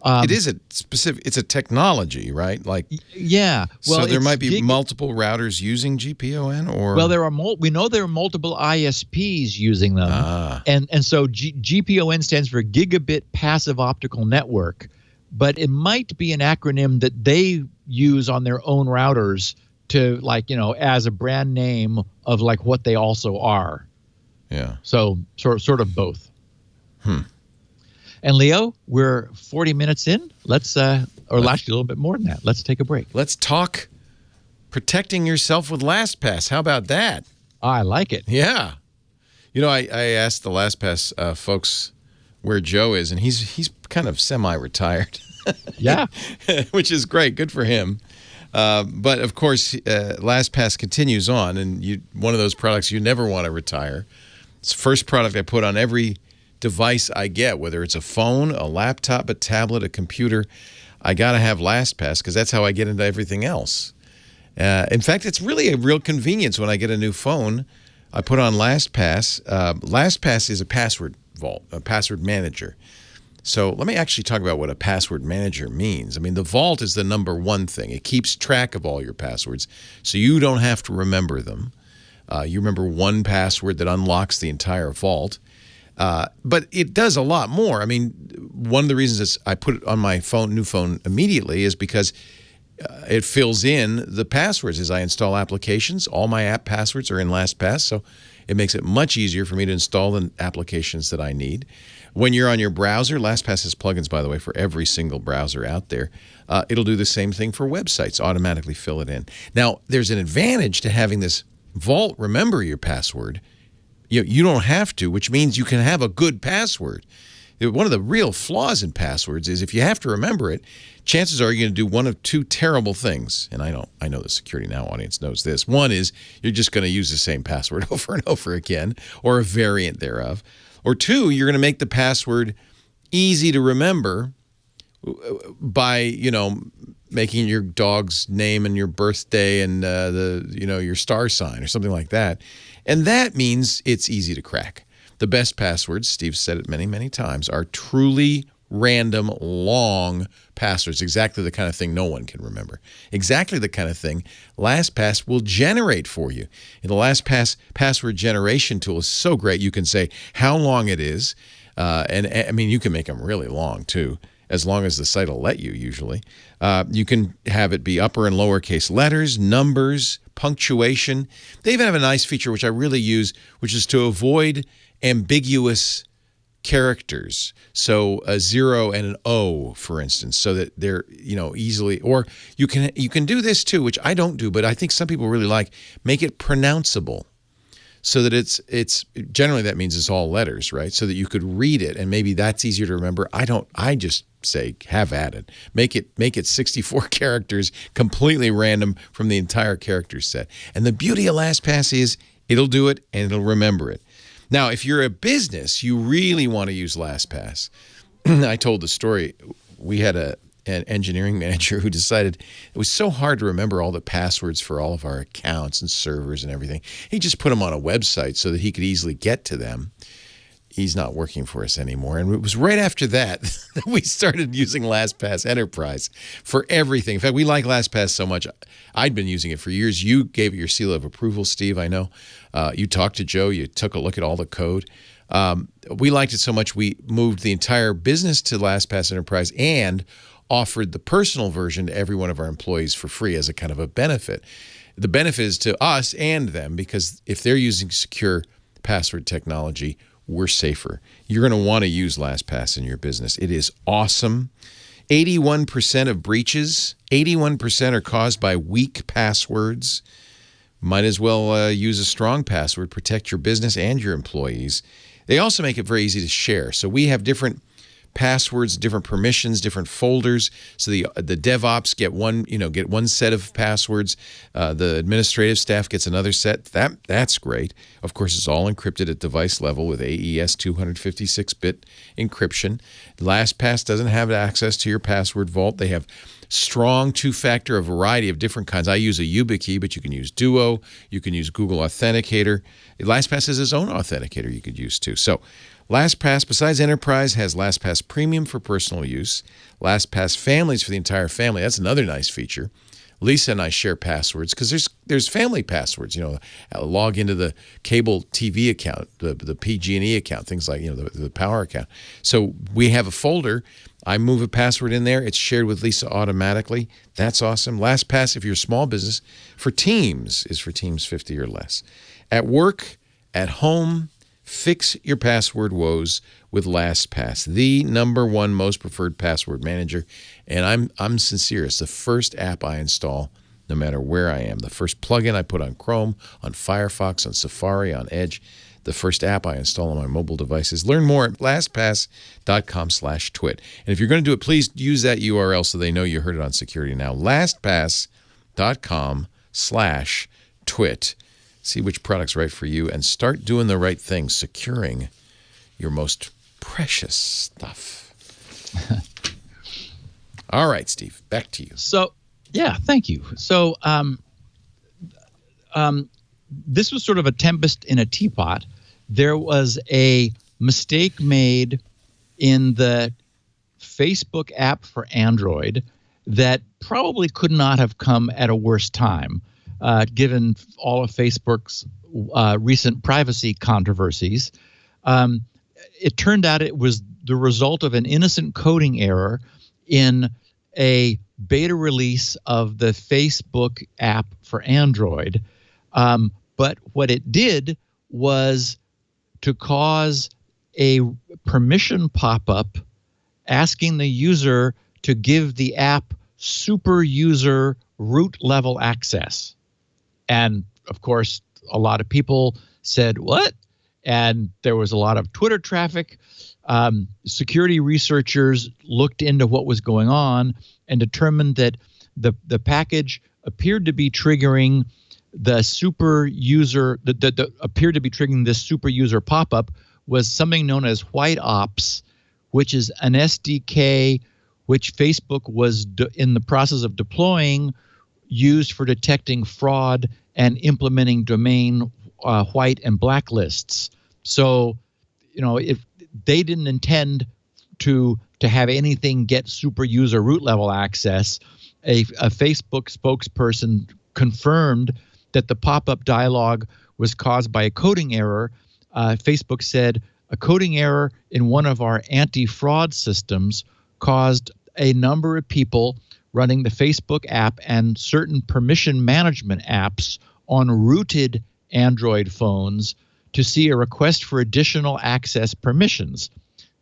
a technology, right? Like, yeah. Well, so there might be multiple routers using GPON, or we know there are multiple ISPs using them, and so GPON stands for Gigabit Passive Optical Network, but it might be an acronym that they use on their own routers to as a brand name of like what they also are. Yeah. So sort of both. And Leo, we're 40 minutes in. Let's actually a little bit more than that. Let's take a break. Let's talk protecting yourself with LastPass. How about that? I like it. Yeah. You know, I asked the LastPass folks where Joe is, and he's kind of semi-retired. Yeah. Which is great. Good for him. But, of course, LastPass continues on, and one of those products you never want to retire. It's the first product I put on every device I get, whether it's a phone, a laptop, a tablet, a computer. I got to have LastPass because that's how I get into everything else. In fact, it's really a real convenience when I get a new phone. I put on LastPass. LastPass is a password vault, a password manager. So let me actually talk about what a password manager means. I mean, the vault is the number one thing. It keeps track of all your passwords, so you don't have to remember them. You remember one password that unlocks the entire vault. But it does a lot more. I mean, one of the reasons I put it on my new phone immediately is because it fills in the passwords as I install applications. All my app passwords are in LastPass, so it makes it much easier for me to install the applications that I need. When you're on your browser, LastPass has plugins, by the way, for every single browser out there. It'll do the same thing for websites, automatically fill it in. Now, there's an advantage to having this vault remember your password. You don't have to, which means you can have a good password. One of the real flaws in passwords is if you have to remember it, chances are you're going to do one of two terrible things. And I know the Security Now audience knows this. One is you're just going to use the same password over and over again, or a variant thereof. Or two, you're going to make the password easy to remember by, making your dog's name and your birthday and your star sign or something like that. And that means it's easy to crack. The best passwords, Steve said it many, many times, are truly random, long passwords, exactly the kind of thing no one can remember. Exactly the kind of thing LastPass will generate for you. And the LastPass password generation tool is so great. You can say how long it is. And I mean, you can make them really long, too, as long as the site will let you, usually. You can have it be upper and lowercase letters, numbers, punctuation. They even have a nice feature, which I really use, which is to avoid ambiguous characters. So a 0 and an O, for instance, so that they're, easily, or you can do this too, which I don't do, but I think some people really like, make it pronounceable. So that it's generally that means it's all letters, right? So that you could read it, and maybe that's easier to remember. I just say have at it. Make it 64 characters, completely random from the entire character set. And the beauty of LastPass is it'll do it and it'll remember it. Now, if you're a business, you really want to use LastPass. I told the story. We had an engineering manager who decided it was so hard to remember all the passwords for all of our accounts and servers and everything. He just put them on a website so that he could easily get to them. He's not working for us anymore. And it was right after that that we started using LastPass Enterprise for everything. In fact, we like LastPass so much. I'd been using it for years. You gave it your seal of approval, Steve, I know. You talked to Joe. You took a look at all the code. We liked it so much we moved the entire business to LastPass Enterprise and offered the personal version to every one of our employees for free as a kind of a benefit. The benefit is to us and them, because if they're using secure password technology, we're safer. You're going to want to use LastPass in your business. It is awesome. 81% of breaches, 81% are caused by weak passwords. Might as well use a strong password, protect your business and your employees. They also make it very easy to share. So we have different passwords, different permissions, different folders. So the DevOps get one set of passwords. The administrative staff gets another set. That's great. Of course, it's all encrypted at device level with AES 256-bit encryption. LastPass doesn't have access to your password vault. They have strong two-factor, a variety of different kinds. I use a YubiKey, but you can use Duo. You can use Google Authenticator. LastPass has its own authenticator you could use too. So LastPass, besides Enterprise, has LastPass Premium for personal use. LastPass Families for the entire family. That's another nice feature. Lisa and I share passwords because there's family passwords. Log into the cable TV account, the PG&E account, things like the power account. So we have a folder. I move a password in there. It's shared with Lisa automatically. That's awesome. LastPass, if you're a small business, for teams, is for teams 50 or less. At work, at home, fix your password woes with LastPass, the #1 most preferred password manager. And I'm sincere. It's the first app I install no matter where I am. The first plugin I put on Chrome, on Firefox, on Safari, on Edge. The first app I install on my mobile devices. Learn more at lastpass.com/twit. And if you're going to do it, please use that URL so they know you heard it on Security Now. lastpass.com/twit. See which product's right for you and start doing the right thing, securing your most precious stuff. All right, Steve, back to you. So, yeah, thank you. So, this was sort of a tempest in a teapot. There was a mistake made in the Facebook app for Android that probably could not have come at a worse time, given all of Facebook's recent privacy controversies. It turned out it was the result of an innocent coding error in a beta release of the Facebook app for Android. But what it did was to cause a permission pop-up asking the user to give the app super user root level access. And of course, a lot of people said, what? And there was a lot of Twitter traffic. Security researchers looked into what was going on and determined that the package appeared to be triggering the super user that appeared to be triggering this super user pop-up was something known as White Ops, which is an SDK which Facebook was in the process of deploying, used for detecting fraud and implementing domain white and blacklists. So, if they didn't intend to have anything get super user root level access, a Facebook spokesperson confirmed that the pop-up dialog was caused by a coding error. Facebook said a coding error in one of our anti-fraud systems caused a number of people running the Facebook app and certain permission management apps on rooted Android phones to see a request for additional access permissions.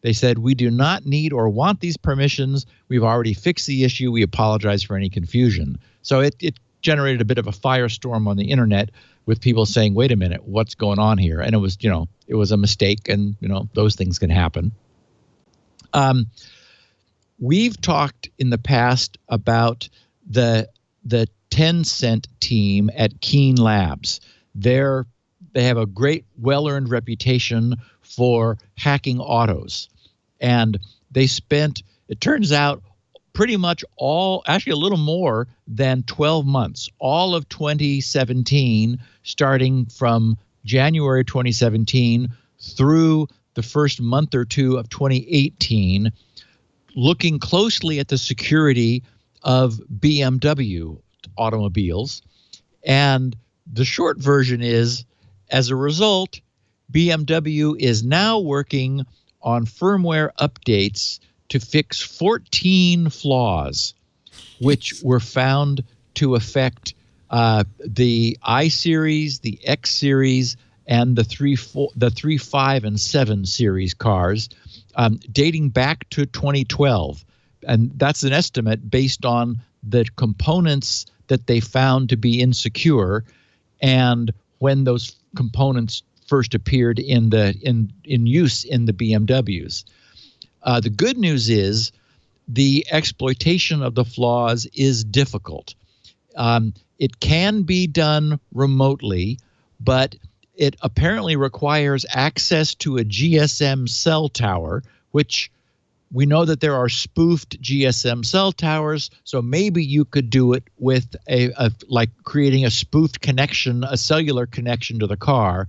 They said, we do not need or want these permissions. We've already fixed the issue. We apologize for any confusion. So it generated a bit of a firestorm on the internet with people saying, wait a minute, what's going on here? And it was, it was a mistake, and, those things can happen. We've talked in the past about the Tencent team at Keen Labs. They have a great, well-earned reputation for hacking autos. And they spent, it turns out, pretty much actually a little more than 12 months, all of 2017, starting from January 2017 through the first month or two of 2018, looking closely at the security of BMW automobiles. And the short version is, as a result, BMW is now working on firmware updates to fix 14 flaws, which were found to affect the I series, the X series, and the 3, 5, and 7 series cars, dating back to 2012. And that's an estimate based on the components that they found to be insecure and when those components first appeared in use in the BMWs. The good news is the exploitation of the flaws is difficult. It can be done remotely, but it apparently requires access to a GSM cell tower, which we know that there are spoofed GSM cell towers, so maybe you could do it with like creating a spoofed connection, a cellular connection to the car,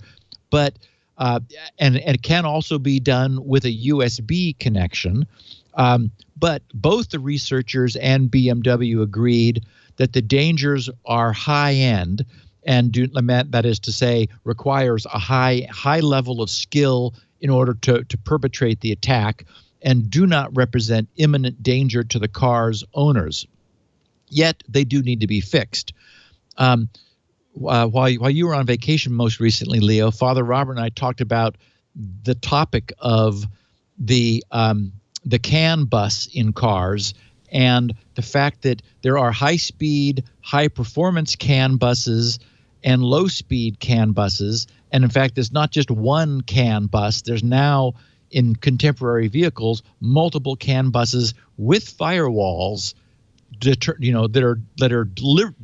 but and it can also be done with a USB connection. But both the researchers and BMW agreed that the dangers are high end, and that is to say, requires a high level of skill in order to perpetrate the attack, and do not represent imminent danger to the car's owners. Yet they do need to be fixed. While you were on vacation most recently, Leo, Father Robert and I talked about the topic of the CAN bus in cars and the fact that there are high-speed, high-performance CAN buses and low-speed CAN buses. And in fact, there's not just one CAN bus. There's now, in contemporary vehicles, multiple CAN buses with firewalls, that are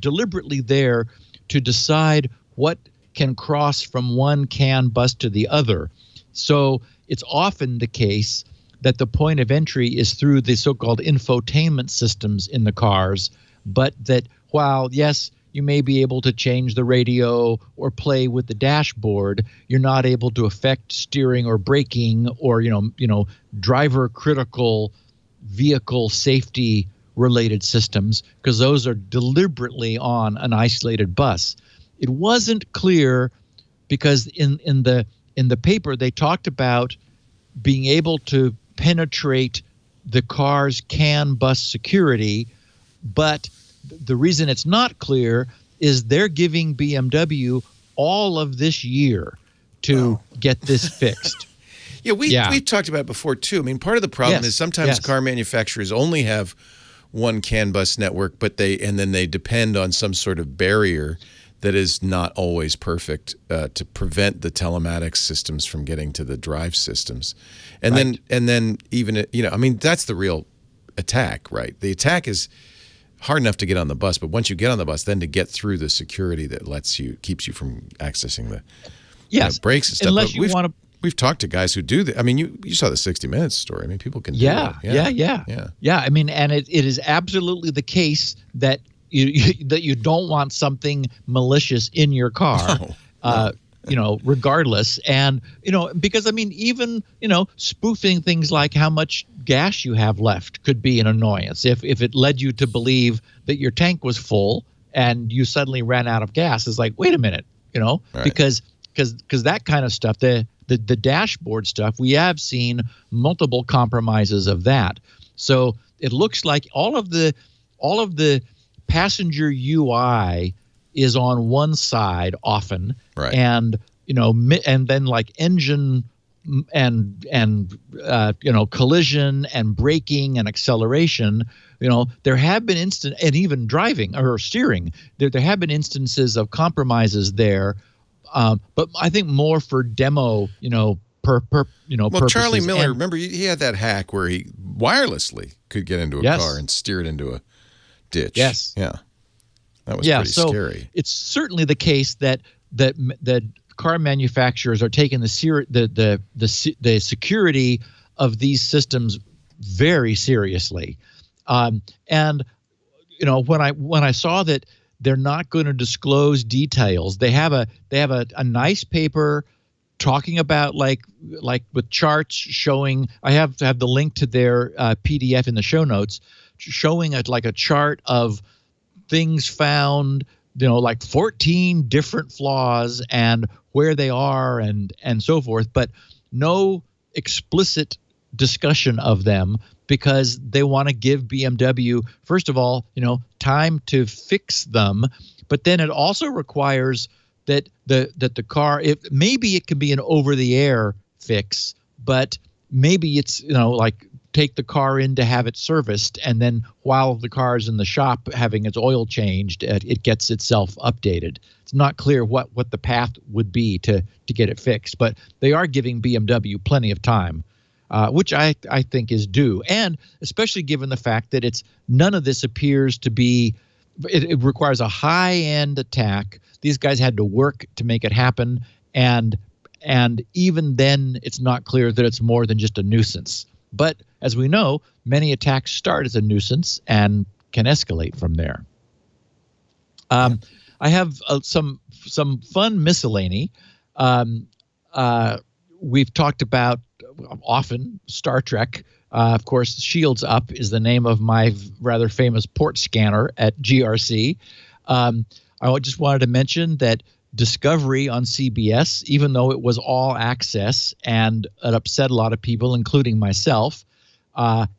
deliberately there to decide what can cross from one CAN bus to the other. So it's often the case that the point of entry is through the so-called infotainment systems in the cars, but that while, yes, you may be able to change the radio or play with the dashboard, you're not able to affect steering or braking or, driver critical vehicle safety related systems, because those are deliberately on an isolated bus. It wasn't clear because in the paper they talked about being able to penetrate the car's CAN bus security, but the reason it's not clear is they're giving BMW all of this year to get this fixed. We've talked about it before too. I mean, part of the problem is sometimes car manufacturers only have one CAN bus network, and then they depend on some sort of barrier that is not always perfect to prevent the telematics systems from getting to the drive systems. And then even, that's the real attack, right? The attack is hard enough to get on the bus, but once you get on the bus, then to get through the security that keeps you from accessing the brakes and stuff. Unless you want to. We've talked to guys who do that. I mean, you saw the 60 Minutes story. I mean, people can do that. Yeah. I mean, and it is absolutely the case that you don't want something malicious in your car, regardless. And, because, I mean, even, spoofing things like how much gas you have left could be an annoyance. If it led you to believe that your tank was full and you suddenly ran out of gas, it's like, wait a minute, right. because that kind of stuff, the dashboard stuff, we have seen multiple compromises of that. So it looks like all of the passenger UI is on one side often, right. And and then like engine and collision and braking and acceleration. There have been and even driving or steering. There have been instances of compromises there. But I think more for demo, purposes. Charlie Miller, remember he had that hack where he wirelessly could get into a car and steer it into a ditch. Yes. Yeah. That was pretty scary. It's certainly the case that car manufacturers are taking the security of these systems very seriously. And when I saw that they're not going to disclose details, they have a nice paper talking about like with charts showing. I have to have the link to their PDF in the show notes, showing a chart of things found, like 14 different flaws and where they are and so forth, but no explicit discussion of them, because they want to give BMW, first of all, time to fix them, but then it also requires that the car, maybe it can be an over-the-air fix, but maybe it's like take the car in to have it serviced, and then while the car is in the shop having its oil changed, it gets itself updated. It's not clear what the path would be to get it fixed, but they are giving BMW plenty of time, which I think is due, and especially given the fact that none of this appears to be. It requires a high-end attack. These guys had to work to make it happen, and even then, it's not clear that it's more than just a nuisance. But as we know, many attacks start as a nuisance and can escalate from there. I have some fun miscellany. We've talked about often Star Trek. Of course, Shields Up is the name of my rather famous port scanner at GRC. I just wanted to mention that Discovery on CBS, even though it was all access and it upset a lot of people, including myself,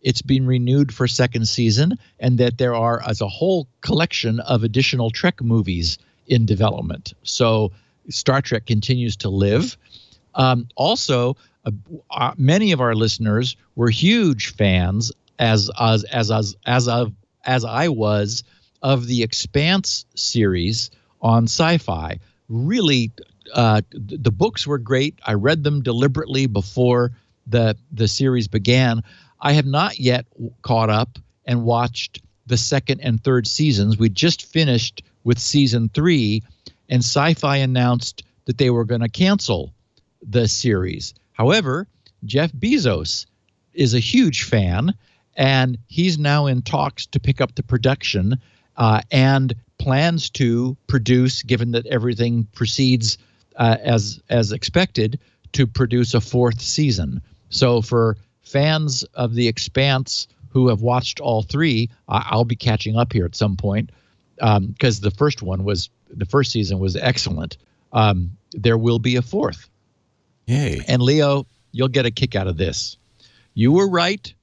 it's been renewed for second season, and that there are as a whole collection of additional Trek movies in development. So Star Trek continues to live. Also, many of our listeners were huge fans as I was of the Expanse series on Sci-Fi. Really, the books were great. I read them deliberately before the series began. I have not yet caught up and watched the second and third seasons. We just finished with season 3, and Sci-Fi announced that they were going to cancel the series. However, Jeff Bezos is a huge fan, and he's now in talks to pick up the production and plans to produce, given that everything proceeds as expected, to produce a 4th season. So for fans of The Expanse who have watched all 3, I'll be catching up here at some point because the first season was excellent. There will be a 4th. Yay. And Leo, you'll get a kick out of this. You were right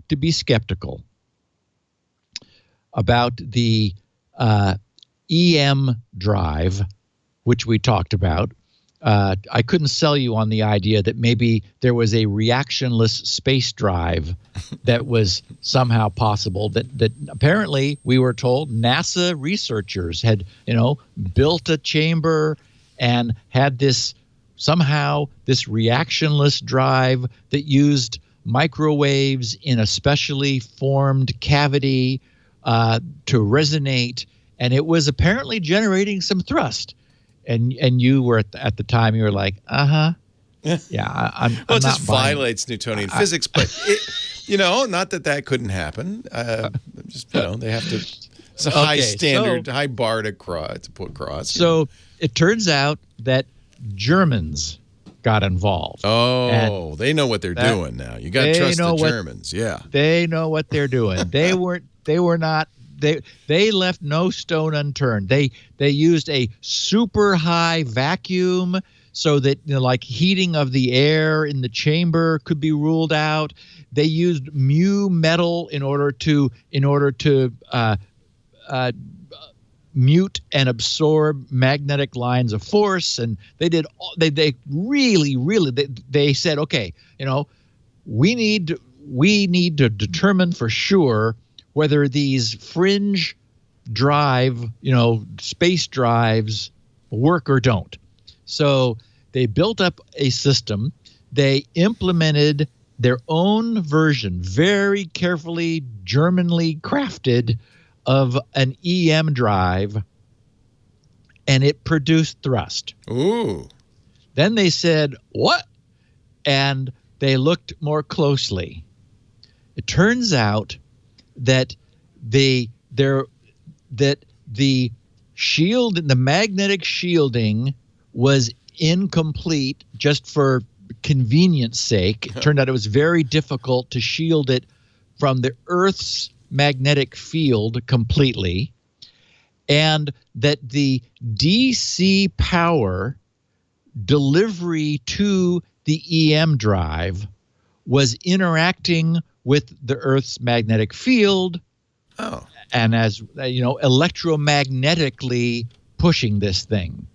to be skeptical about the EM drive, which we talked about. I couldn't sell you on the idea that maybe there was a reactionless space drive that was somehow possible, that apparently we were told NASA researchers had, built a chamber and had this reactionless drive that used microwaves in a specially formed cavity to resonate, and it was apparently generating some thrust. And you were at the time, you were like, yeah, I'm well, it not just violates Newtonian physics, but not that couldn't happen. They have to. It's a high standard, high bar to put across. So it turns out that Germans got involved. Oh, they know what they're doing now. You got to trust the Germans. Yeah, they know what they're doing. They were not. They left no stone unturned. They used a super high vacuum so that like heating of the air in the chamber could be ruled out. They used mu metal in order to mute and absorb magnetic lines of force, and they said, okay, we need to determine for sure whether these fringe drive, space drives work or don't. So they built up a system. They implemented their own version, very carefully, Germanly crafted, of an EM drive, and it produced thrust. Ooh. Then they said, what? And they looked more closely. It turns out that the magnetic shielding was incomplete just for convenience sake. It turned out it was very difficult to shield it from the Earth's magnetic field completely, and that the DC power delivery to the EM drive was interacting with the Earth's magnetic field, and as electromagnetically pushing this thing.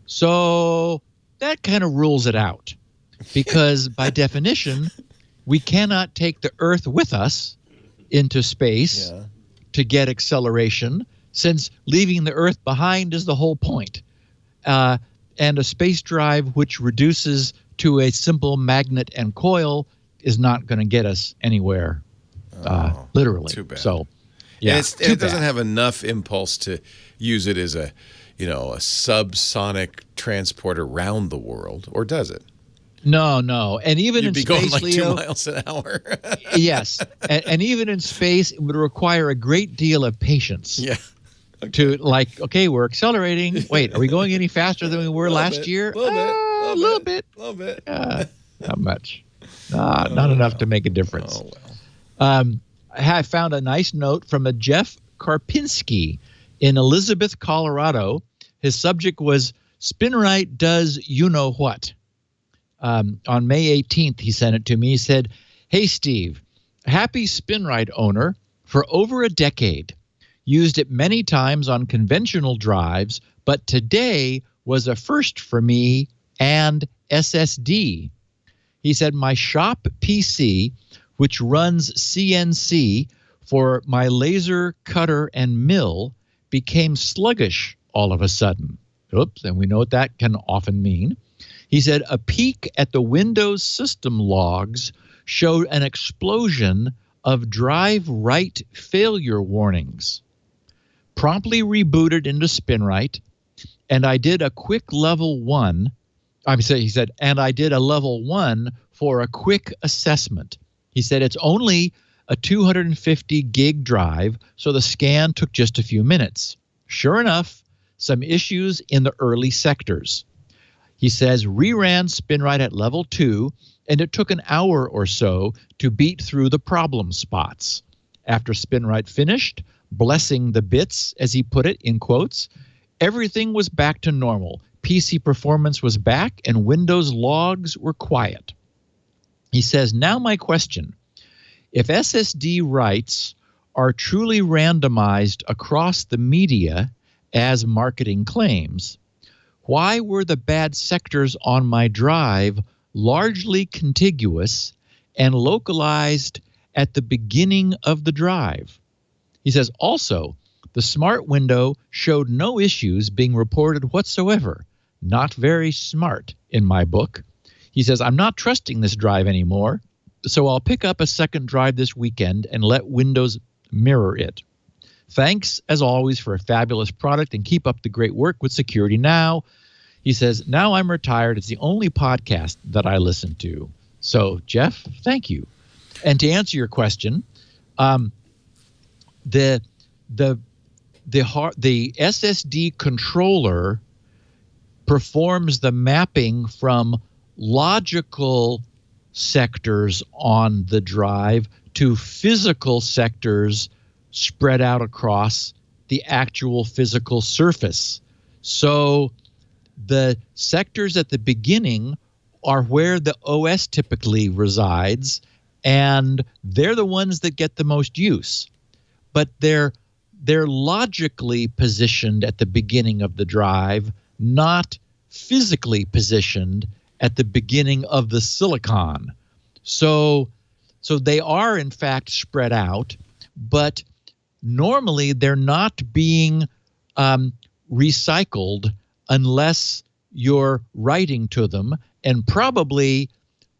So that kind of rules it out, because by definition, we cannot take the Earth with us into space to get acceleration, since leaving the Earth behind is the whole point. And a space drive which reduces to a simple magnet and coil is not going to get us anywhere, literally. Too bad. So, yeah, and it doesn't have enough impulse to use it as a subsonic transport around the world, or does it? No. And even You'd in be space, going like Leo, 2 miles an hour. yes. And even in space, it would require a great deal of patience. Yeah. To we're accelerating. Wait, are we going any faster than we were last year? A little bit. Not much. Not enough to make a difference. Oh, well. I found a nice note from a Jeff Karpinski in Elizabeth, Colorado. His subject was Spinrite does you know what. On May 18th, he sent it to me. He said, "Hey, Steve, happy Spinrite owner for over a decade. Used it many times on conventional drives, but today was a first for me and SSD." He said, "My shop PC which runs CNC for my laser cutter and mill, became sluggish all of a sudden. Oops, and we know what that can often mean. He said a peek at the Windows system logs showed an explosion of drive write failure warnings. Promptly rebooted into Spinrite, and I did a quick level 1. He said, and I did a level 1 for a quick assessment. He said it's only a 250 gig drive, so the scan took just a few minutes. Sure enough, some issues in the early sectors. He says reran Spinrite at level 2, and it took an hour or so to beat through the problem spots. After Spinrite finished, blessing the bits, as he put it in quotes, everything was back to normal. PC performance was back, and Windows logs were quiet. He says, now my question. If SSD writes are truly randomized across the media, as marketing claims, why were the bad sectors on my drive largely contiguous and localized at the beginning of the drive? He says, also, the smart window showed no issues being reported whatsoever. Not very smart in my book. He says, I'm not trusting this drive anymore, so I'll pick up a second drive this weekend and let Windows mirror it. Thanks, as always, for a fabulous product, and keep up the great work with Security Now. He says, now I'm retired. It's the only podcast that I listen to. So, Jeff, thank you. And to answer your question, the SSD controller performs the mapping from logical sectors on the drive to physical sectors spread out across the actual physical surface. So the sectors at the beginning are where the OS typically resides, and they're the ones that get the most use. But they're logically positioned at the beginning of the drive, not physically positioned at the beginning of the silicon. So they are, in fact, spread out, but normally they're not being recycled unless you're writing to them, and probably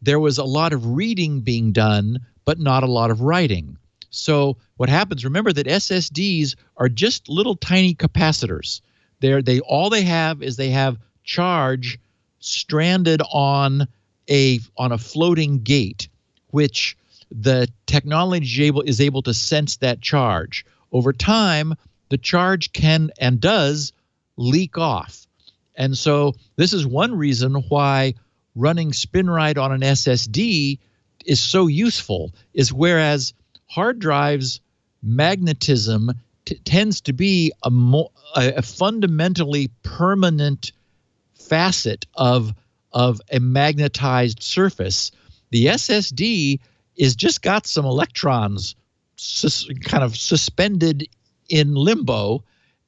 there was a lot of reading being done, but not a lot of writing. So what happens, remember that SSDs are just little tiny capacitors. All they have charge stranded on a floating gate, which the technology is able to sense that charge. Over time, the charge can and does leak off. And so this is one reason why running Spinrite on an SSD is so useful, is whereas hard drives magnetism tends to be a fundamentally permanent facet of a magnetized surface, the SSD is just got some electrons kind of suspended in limbo,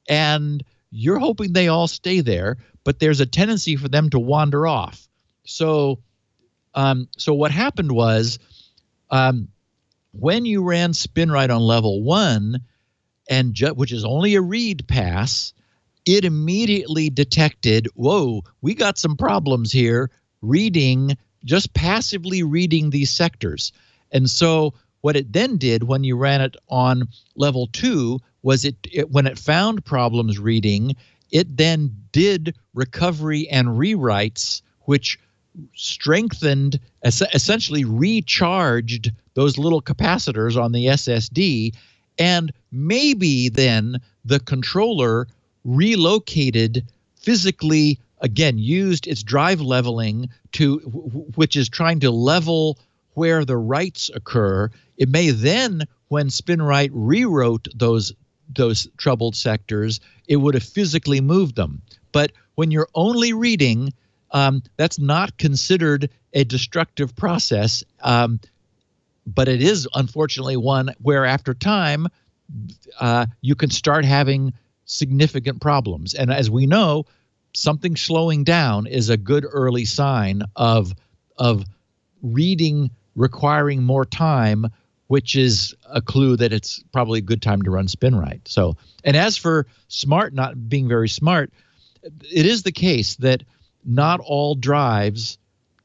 and you're hoping they all stay there, but there's a tendency for them to wander off. So what happened was, when you ran Spinrite on level 1, which is only a read pass, it immediately detected, whoa, we got some problems here just passively reading these sectors. And so what it then did when you ran it on level 2 was when it found problems reading, it then did recovery and rewrites, which strengthened, essentially recharged those little capacitors on the SSD, and maybe then the controller relocated physically, again, used its drive leveling which is trying to level where the writes occur. It may then, when Spinrite rewrote those troubled sectors, it would have physically moved them. But when you're only reading, that's not considered a destructive process, but it is unfortunately one where after time you can start having significant problems. And as we know, something slowing down is a good early sign of reading requiring more time, which is a clue that it's probably a good time to run Spinrite. So, and as for smart not being very smart, it is the case that not all drives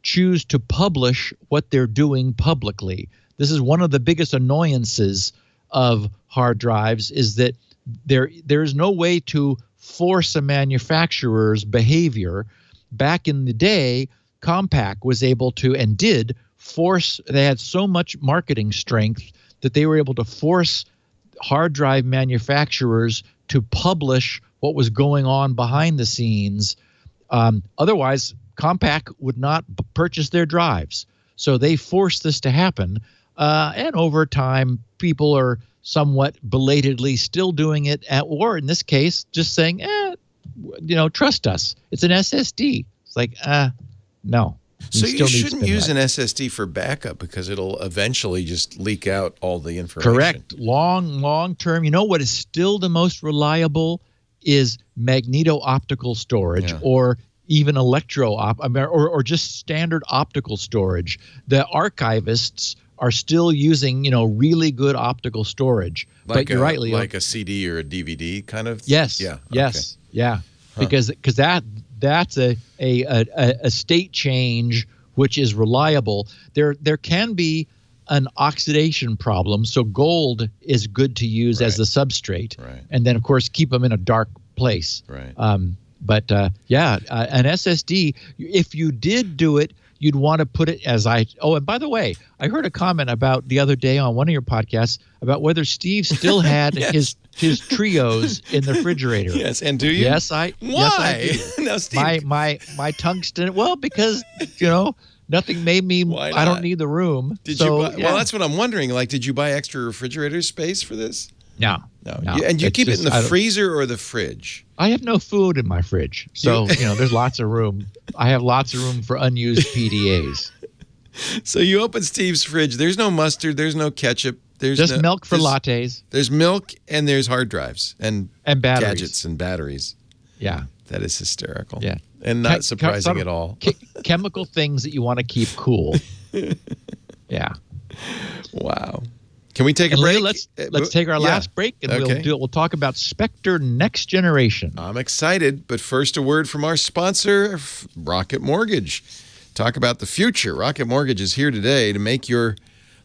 choose to publish what they're doing publicly. This is one of the biggest annoyances of hard drives, is that there is no way to force a manufacturer's behavior. Back in the day, Compaq was able to, and did, force, they had so much marketing strength that they were able to force hard drive manufacturers to publish what was going on behind the scenes. Otherwise, Compaq would not purchase their drives. So they forced this to happen. And over time, people are somewhat belatedly still doing it, or in this case, just saying, trust us. It's an SSD. It's like, no. So you shouldn't use an SSD for backup because it'll eventually just leak out all the information. Correct. Long term. You know what is still the most reliable is magneto-optical storage, or even or just standard optical storage. The archivists are still using, really good optical storage. Like but you're right, Leo. Like a CD or a DVD kind of? Yes. Yeah. Yes. Okay. Yeah. Huh. Because that's a state change which is reliable. There can be an oxidation problem, so gold is good to use as the substrate. Right. And then, of course, keep them in a dark place. Right. An SSD, if you did do it, you'd want to put it and by the way, I heard a comment about the other day on one of your podcasts about whether Steve still had his trios in the refrigerator. Yes, and do you? Yes, Why? Yes, I do. No, Steve. My tungsten. Well, because nothing made me. I don't need the room. Did you buy, well, that's what I'm wondering. Like, did you buy extra refrigerator space for this? No. And you keep it in the freezer or the fridge? I have no food in my fridge, so there's lots of room. I have lots of room for unused PDAs. So you open Steve's fridge. There's no mustard. There's no ketchup. There's just milk for lattes. There's milk and there's hard drives and batteries. Gadgets and batteries. Yeah, that is hysterical. Yeah, and not surprising at all. Chemical things that you want to keep cool. Yeah. Wow. Can we take a break? Let's take our last break, and we'll talk about Spectre Next Generation. I'm excited, but first a word from our sponsor, Rocket Mortgage. Talk about the future. Rocket Mortgage is here today to make your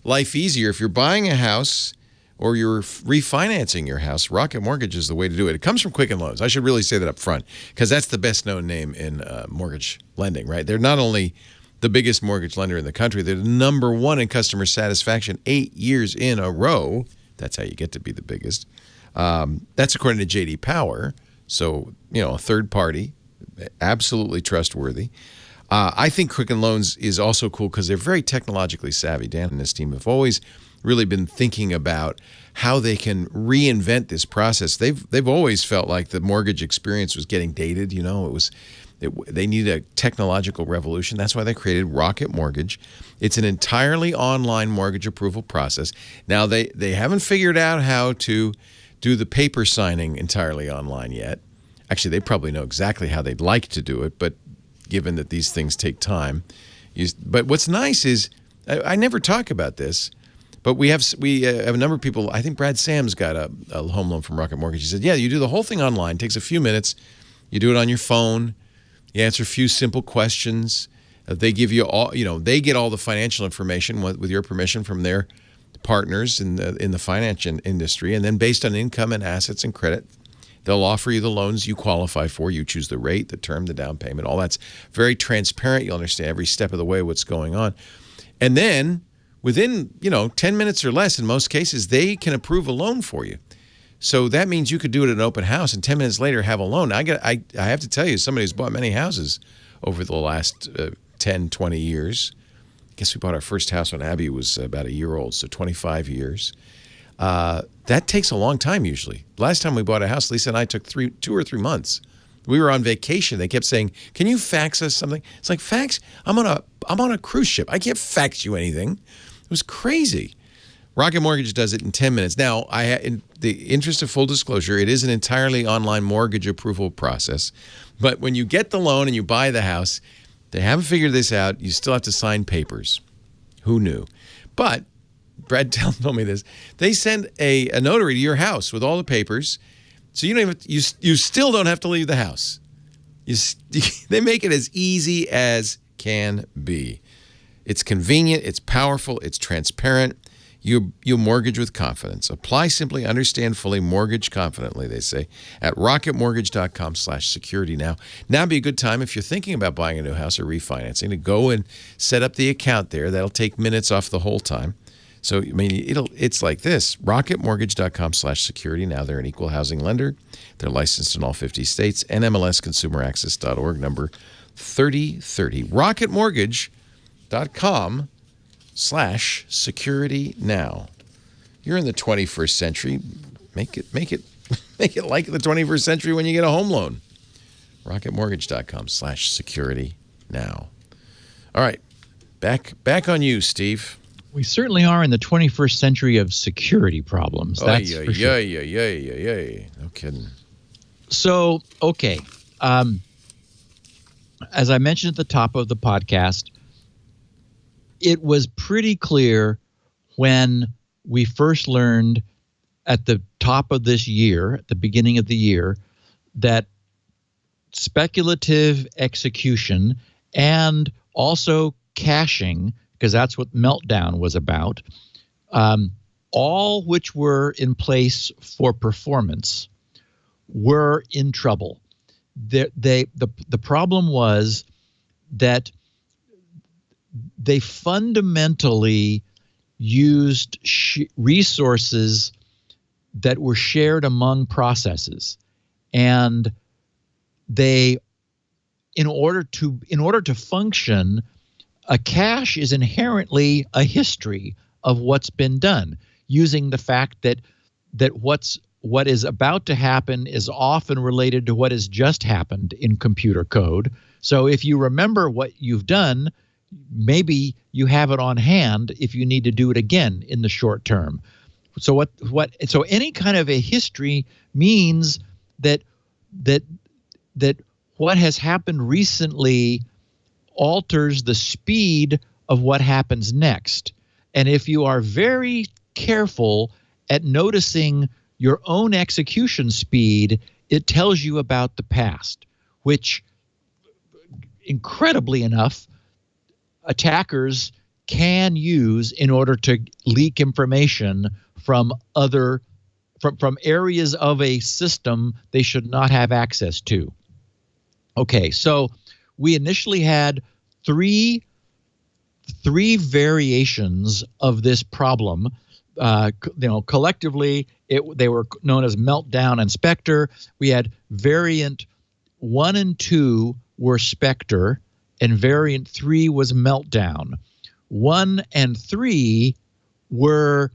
life easier. If you're buying a house or you're refinancing your house, Rocket Mortgage is the way to do it. It comes from Quicken Loans. I should really say that up front, because that's the best known name in mortgage lending, right? They're not only the biggest mortgage lender in the country, they're the #1 in customer satisfaction 8 years in a row. That's how you get to be the biggest. That's according to J.D. Power. So, a third party, absolutely trustworthy. I think Quicken Loans is also cool because they're very technologically savvy. Dan and his team have always really been thinking about how they can reinvent this process. They've always felt like the mortgage experience was getting dated. They need a technological revolution. That's why they created Rocket Mortgage. It's an entirely online mortgage approval process. Now, they haven't figured out how to do the paper signing entirely online yet. Actually, they probably know exactly how they'd like to do it, but given that these things take time. But what's nice is, I never talk about this, but we have a number of people. I think Brad Sam's got a home loan from Rocket Mortgage. He said, you do the whole thing online. It takes a few minutes. You do it on your phone. You answer a few simple questions. They give you all, they get all the financial information with your permission from their partners in the financial industry. And then based on income and assets and credit, they'll offer you the loans you qualify for. You choose the rate, the term, the down payment. All that's very transparent. You'll understand every step of the way what's going on. And then within, 10 minutes or less, in most cases, they can approve a loan for you. So that means you could do it at an open house and 10 minutes later have a loan. I have to tell you, somebody who's bought many houses over the last 10, 20 years. I guess we bought our first house when Abby was about a year old, so 25 years. That takes a long time usually. Last time we bought a house, Lisa and I took 2 or 3 months. We were on vacation. They kept saying, "Can you fax us something?" It's like, fax? I'm on a cruise ship. I can't fax you anything. It was crazy. Rocket Mortgage does it in 10 minutes. Now, in the interest of full disclosure, it is an entirely online mortgage approval process. But when you get the loan and you buy the house, they haven't figured this out. You still have to sign papers. Who knew? But Brad told me this. They send a notary to your house with all the papers, so you don't even you still don't have to leave the house. They make it as easy as can be. It's convenient, it's powerful, it's transparent. You mortgage with confidence. Apply simply, understand fully, mortgage confidently, they say, at rocketmortgage.com/security now. Now would be a good time if you're thinking about buying a new house or refinancing to go and set up the account there. That'll take minutes off the whole time. So, I mean, it's like this. rocketmortgage.com/security. Now they're an equal housing lender. They're licensed in all 50 states. NMLSconsumeraccess.org, number 3030. rocketmortgage.com/security now. You're in the 21st century. Make it like the 21st century when you get a home loan. rocketmortgage.com/security now. All right. Back on you, Steve. We certainly are in the 21st century of security problems. That's for sure. Yeah. No kidding. So, okay. As I mentioned at the top of the podcast, it was pretty clear when we first learned at the top of this year, at the beginning of the year, that speculative execution and also caching, because that's what Meltdown was about, all which were in place for performance were in trouble. The problem was that they fundamentally used resources that were shared among processes, and they, in order to function, a cache is inherently a history of what's been done, using the fact that what is about to happen is often related to what has just happened in computer code. So if you remember what you've done, maybe you have it on hand if you need to do it again in the short term. So so any kind of a history means that what has happened recently alters the speed of what happens next. And if you are very careful at noticing your own execution speed, it tells you about the past, which, incredibly enough, attackers can use in order to leak information from areas of a system they should not have access to. Okay, so we initially had three variations of this problem. Collectively, they were known as Meltdown and Spectre. We had variant 1 and 2 were Spectre, and variant 3 was Meltdown. 1 and 3 were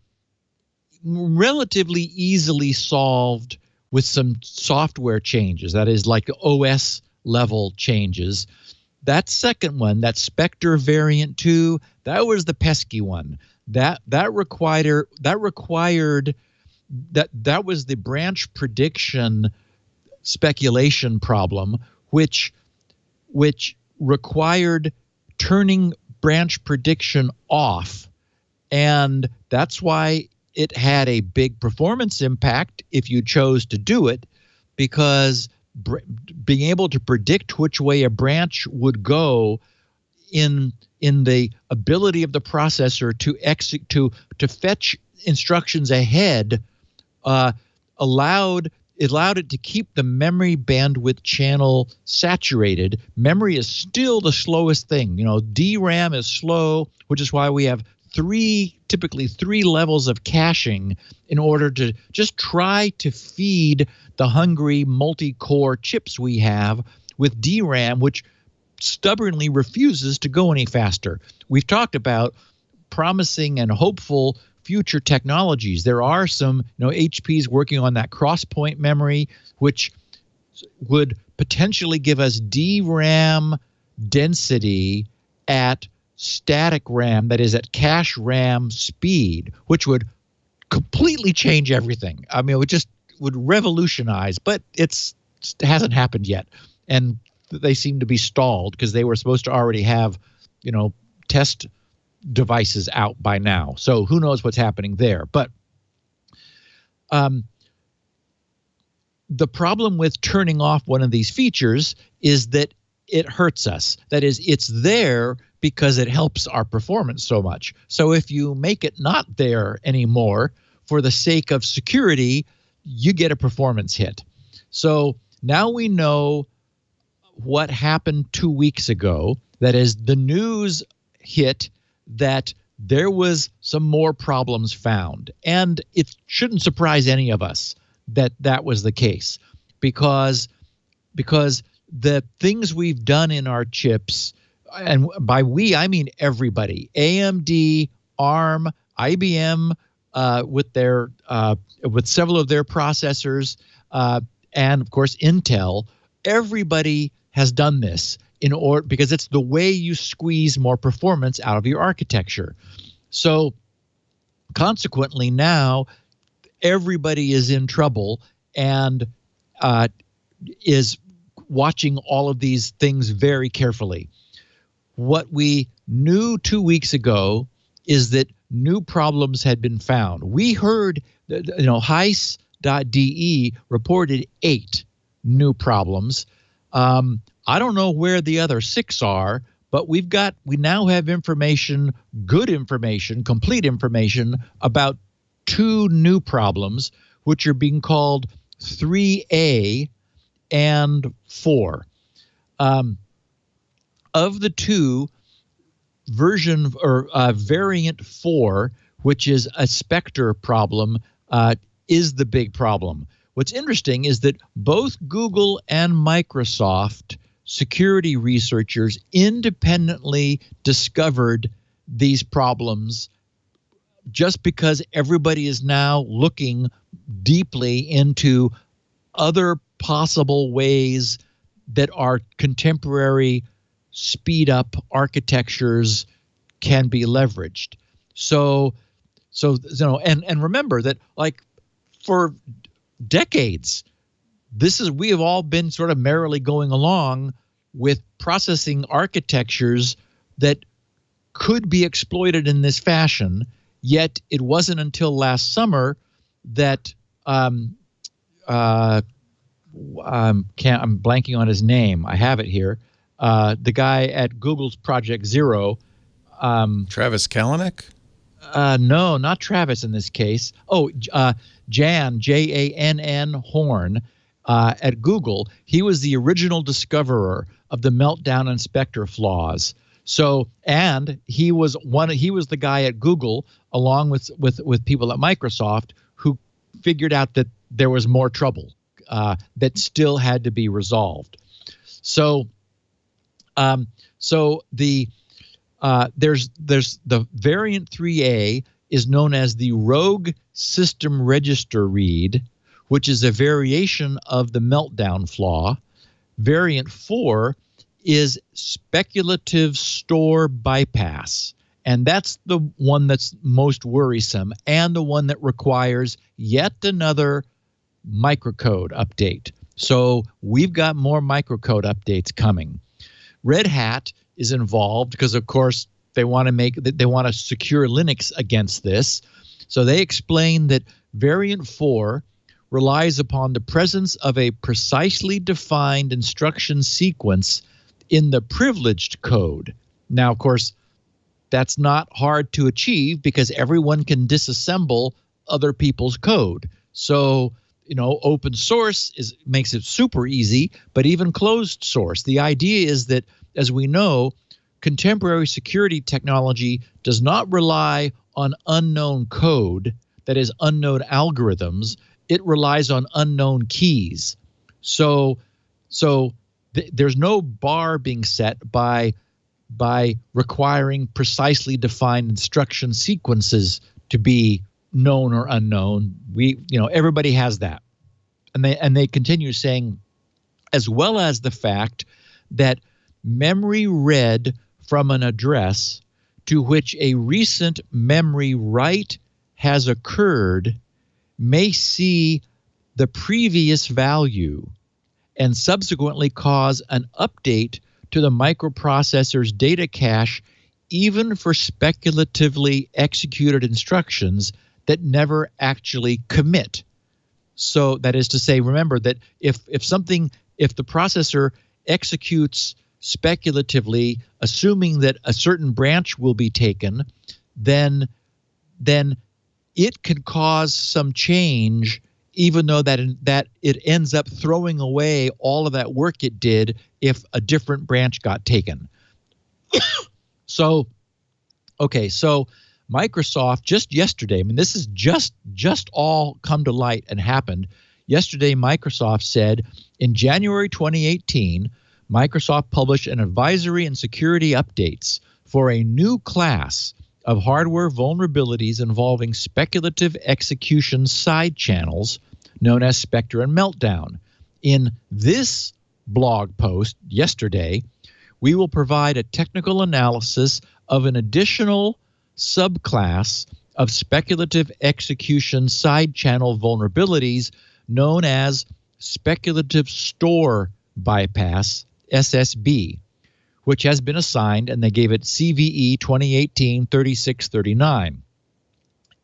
relatively easily solved with some software changes. That is, like OS level changes. That second one, that Spectre variant 2, that was the pesky one. That was the branch prediction speculation problem, which required turning branch prediction off, and that's why it had a big performance impact if you chose to do it, because being able to predict which way a branch would go in the ability of the processor to fetch instructions ahead allowed it to keep the memory bandwidth channel saturated. Memory is still the slowest thing. DRAM is slow, which is why we have typically three levels of caching in order to just try to feed the hungry multi-core chips we have with DRAM, which stubbornly refuses to go any faster. We've talked about promising and hopeful future technologies. There are some, HP's working on that cross-point memory, which would potentially give us DRAM density at static RAM, that is at cache RAM speed, which would completely change everything. I mean, it would revolutionize, but it hasn't happened yet. And they seem to be stalled because they were supposed to already have, test devices out by now. So who knows what's happening there. But the problem with turning off one of these features is that it hurts us. That is, it's there because it helps our performance so much. So if you make it not there anymore for the sake of security, you get a performance hit. So now we know what happened 2 weeks ago. That is, the news hit that there was some more problems found. And it shouldn't surprise any of us that that was the case, because the things we've done in our chips, and by we I mean everybody, AMD, ARM, IBM, with several of their processors, and of course Intel, everybody has done this in order, because it's the way you squeeze more performance out of your architecture. So consequently, now everybody is in trouble and is watching all of these things very carefully. What we knew 2 weeks ago is that new problems had been found. We heard, Heis.de reported 8 new problems. I don't know where the other 6 are, but we now have information, good information, complete information about 2 new problems, which are being called 3A and 4. Of the 2, version or variant 4, which is a Spectre problem, is the big problem. What's interesting is that both Google and Microsoft security researchers independently discovered these problems, just because everybody is now looking deeply into other possible ways that our contemporary speed up architectures can be leveraged. So and remember that, like, for decades, we have all been sort of merrily going along with processing architectures that could be exploited in this fashion. Yet it wasn't until last summer that I'm blanking on his name. I have it here. The guy at Google's Project Zero. Travis Kalanick? No, not Travis in this case. Jan, Jann Horn, at Google. He was the original discoverer of the Meltdown and Spectre flaws. So, and he was the guy at Google, along with people at Microsoft, who figured out that there was more trouble that still had to be resolved. So there's the variant 3A is known as the Rogue System Register Read, which is a variation of the Meltdown flaw. Variant 4 is speculative store bypass, and that's the one that's most worrisome and the one that requires yet another microcode update. So we've got more microcode updates coming. Red Hat is involved because, of course, they want to secure Linux against this. So they explain that variant 4 relies upon the presence of a precisely defined instruction sequence in the privileged code. Now, of course, that's not hard to achieve because everyone can disassemble other people's code. So, open source makes it super easy, but even closed source. The idea is that, as we know, contemporary security technology does not rely on unknown code, that is, unknown algorithms. It relies on unknown keys. So there's no bar being set by requiring precisely defined instruction sequences to be known or unknown. Everybody has that. And they continue saying, as well as the fact that memory read from an address to which a recent memory write has occurred may see the previous value and subsequently cause an update to the microprocessor's data cache even for speculatively executed instructions that never actually commit. So that is to say, remember that if the processor executes speculatively, assuming that a certain branch will be taken, then it can cause some change, even though that it ends up throwing away all of that work it did if a different branch got taken. So Microsoft just yesterday, I mean, this is just all come to light and happened. Yesterday, Microsoft said in January 2018, Microsoft published an advisory and security updates for a new class of hardware vulnerabilities involving speculative execution side channels known as Spectre and Meltdown. In this blog post yesterday, we will provide a technical analysis of an additional subclass of speculative execution side channel vulnerabilities known as speculative store bypass, SSB, which has been assigned, and they gave it CVE 2018-3639.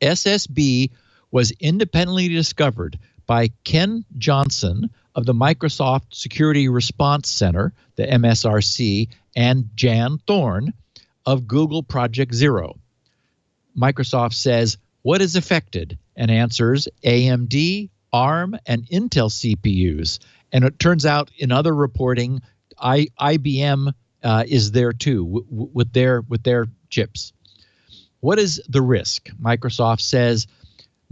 SSB was independently discovered by Ken Johnson of the Microsoft Security Response Center, the MSRC, and Jan Thorne of Google Project Zero. Microsoft says, what is affected? And answers AMD, ARM, and Intel CPUs. And it turns out in other reporting, IBM is there too with their chips. What is the risk? Microsoft says,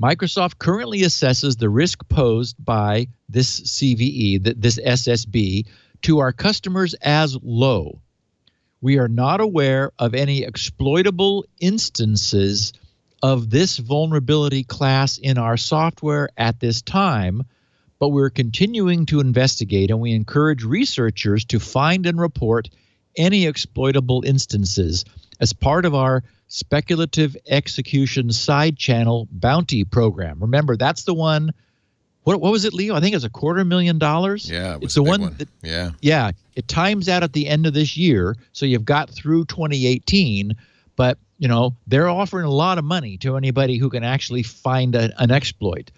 Microsoft currently assesses the risk posed by this CVE, this SSB, to our customers as low. We are not aware of any exploitable instances of this vulnerability class in our software at this time, but we're continuing to investigate, and we encourage researchers to find and report any exploitable instances as part of our speculative execution side channel bounty program. Remember, that's the one. What was it, Leo? I think it's $250,000. Yeah, it's the one. Yeah. It times out at the end of this year, so you've got through 2018. But they're offering a lot of money to anybody who can actually find an exploit.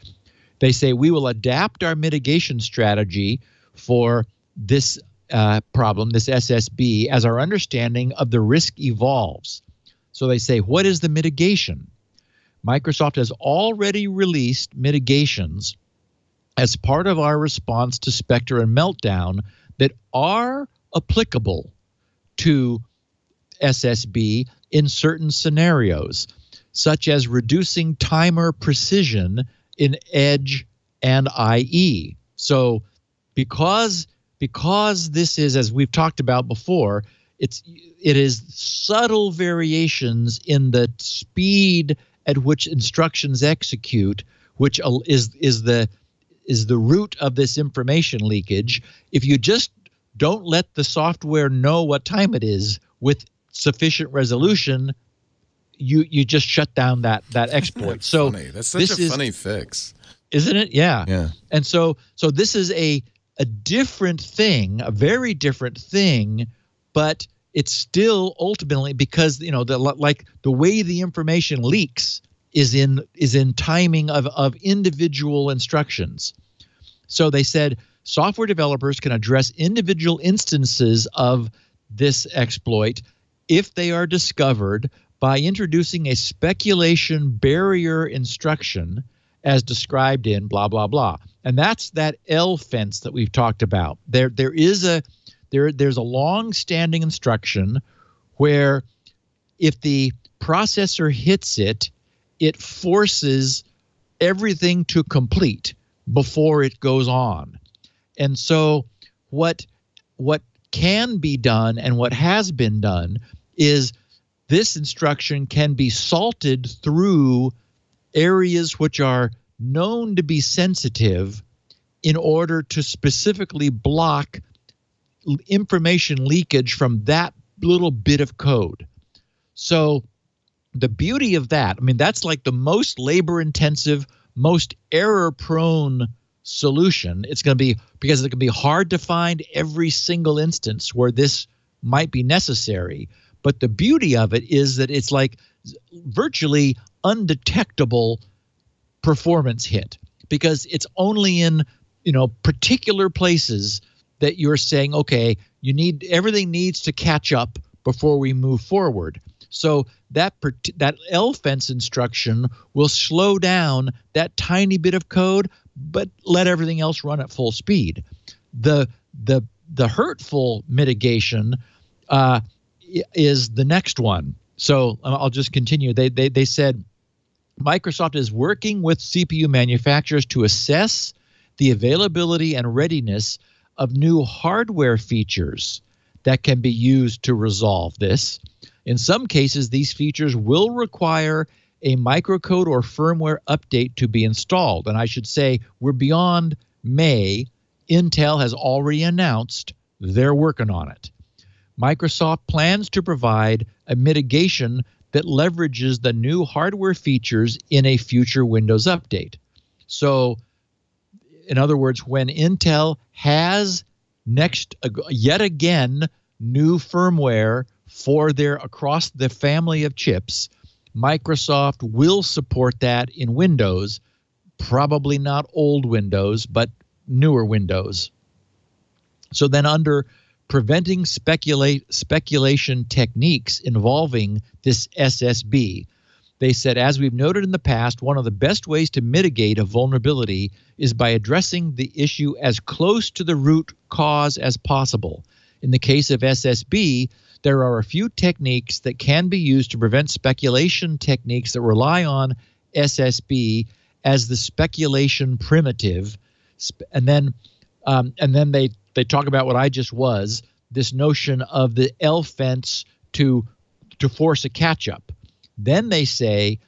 They say we will adapt our mitigation strategy for this problem, this SSB, as our understanding of the risk evolves. So they say, what is the mitigation? Microsoft has already released mitigations as part of our response to Spectre and Meltdown that are applicable to SSB in certain scenarios, such as reducing timer precision in Edge and IE. So because this is, as we've talked about before, it is subtle variations in the speed at which instructions execute, which is the root of this information leakage. If you just don't let the software know what time it is with sufficient resolution, you just shut down that exploit. So funny. That's such a funny fix, isn't it? Yeah. Yeah. And so this is a different thing, a very different thing, but it's still ultimately because the way the information leaks is in timing of individual instructions. So they said software developers can address individual instances of this exploit if they are discovered by introducing a speculation barrier instruction as described in blah, blah, blah. And that's that L fence that we've talked about. There's a long-standing instruction where if the processor hits it, it forces everything to complete before it goes on. And so what can be done and what has been done is this instruction can be salted through areas which are known to be sensitive in order to specifically block information leakage from that little bit of code. So the beauty of that, I mean, that's like the most labor-intensive, most error-prone solution. It's going to be because it can be hard to find every single instance where this might be necessary. But the beauty of it is that it's like virtually undetectable performance hit, because it's only in, particular places that you're saying, okay, everything needs to catch up before we move forward. So that L-fence instruction will slow down that tiny bit of code, but let everything else run at full speed. The hurtful mitigation is the next one. So I'll just continue. They said Microsoft is working with CPU manufacturers to assess the availability and readiness of new hardware features that can be used to resolve this. In some cases, these features will require a microcode or firmware update to be installed. And I should say we're beyond May. Intel has already announced they're working on it. Microsoft plans to provide a mitigation that leverages the new hardware features in a future Windows update. So, in other words, when Intel has yet again new firmware for their across the family of chips, Microsoft will support that in Windows, probably not old Windows, but newer Windows. So then under preventing speculation techniques involving this SSB, they said, as we've noted in the past, one of the best ways to mitigate a vulnerability is by addressing the issue as close to the root cause as possible. In the case of SSB, there are a few techniques that can be used to prevent speculation techniques that rely on SSB as the speculation primitive. And then they talk about what I just was, this notion of the L-fence to force a catch-up. Then they say,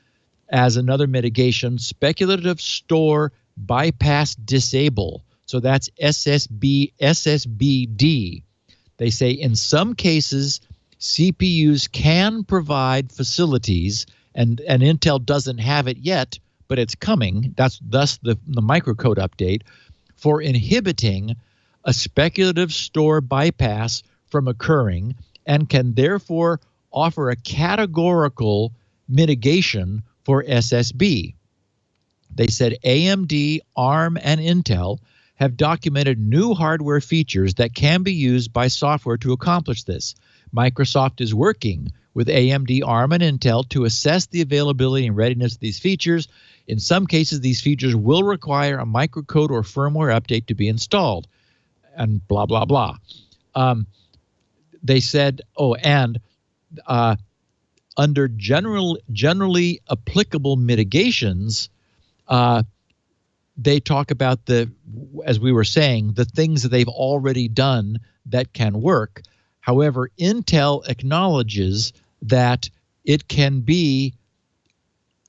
as another mitigation, speculative store bypass disable. So that's SSBD. They say in some cases, CPUs can provide facilities, and Intel doesn't have it yet, but it's coming. That's thus the microcode update for inhibiting a speculative store bypass from occurring, and can therefore offer a categorical mitigation for SSB. They said AMD, ARM, and Intel have documented new hardware features that can be used by software to accomplish this. Microsoft is working with AMD, ARM, and Intel to assess the availability and readiness of these features. In some cases, these features will require a microcode or firmware update to be installed, and blah, blah, blah. They said, under generally applicable mitigations, they talk about as we were saying, the things that they've already done that can work. However, Intel acknowledges that it can be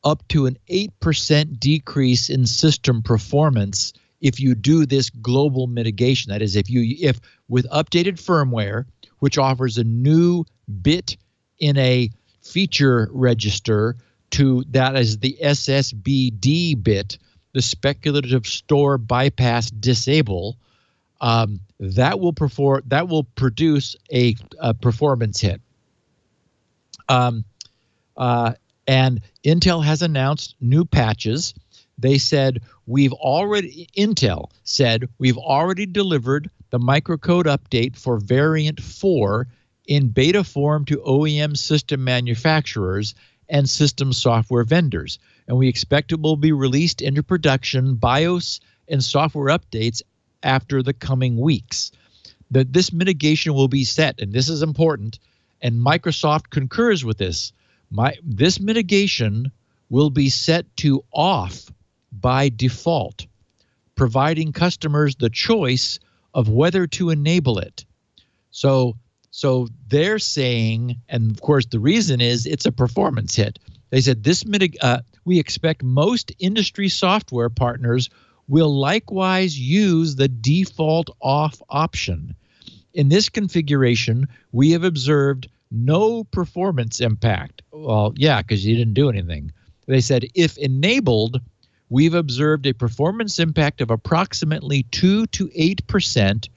up to an 8% decrease in system performance if you do this global mitigation. That is, if with updated firmware, which offers a new bit in a feature register that is the SSBD bit, the speculative store bypass disable, that will produce a performance hit. And Intel has announced new patches. They said Intel said we've already delivered the microcode update for variant 4 in beta form to OEM system manufacturers and system software vendors, and we expect it will be released into production BIOS and software updates after the coming weeks. This mitigation will be set, and this is important, and Microsoft concurs with this. This mitigation will be set to off by default, providing customers the choice of whether to enable it. So they're saying, and of course the reason is it's a performance hit. They said we expect most industry software partners will likewise use the default off option. In this configuration, we have observed no performance impact. Well, yeah, because you didn't do anything. They said if enabled, we've observed a performance impact of approximately 2 to 8%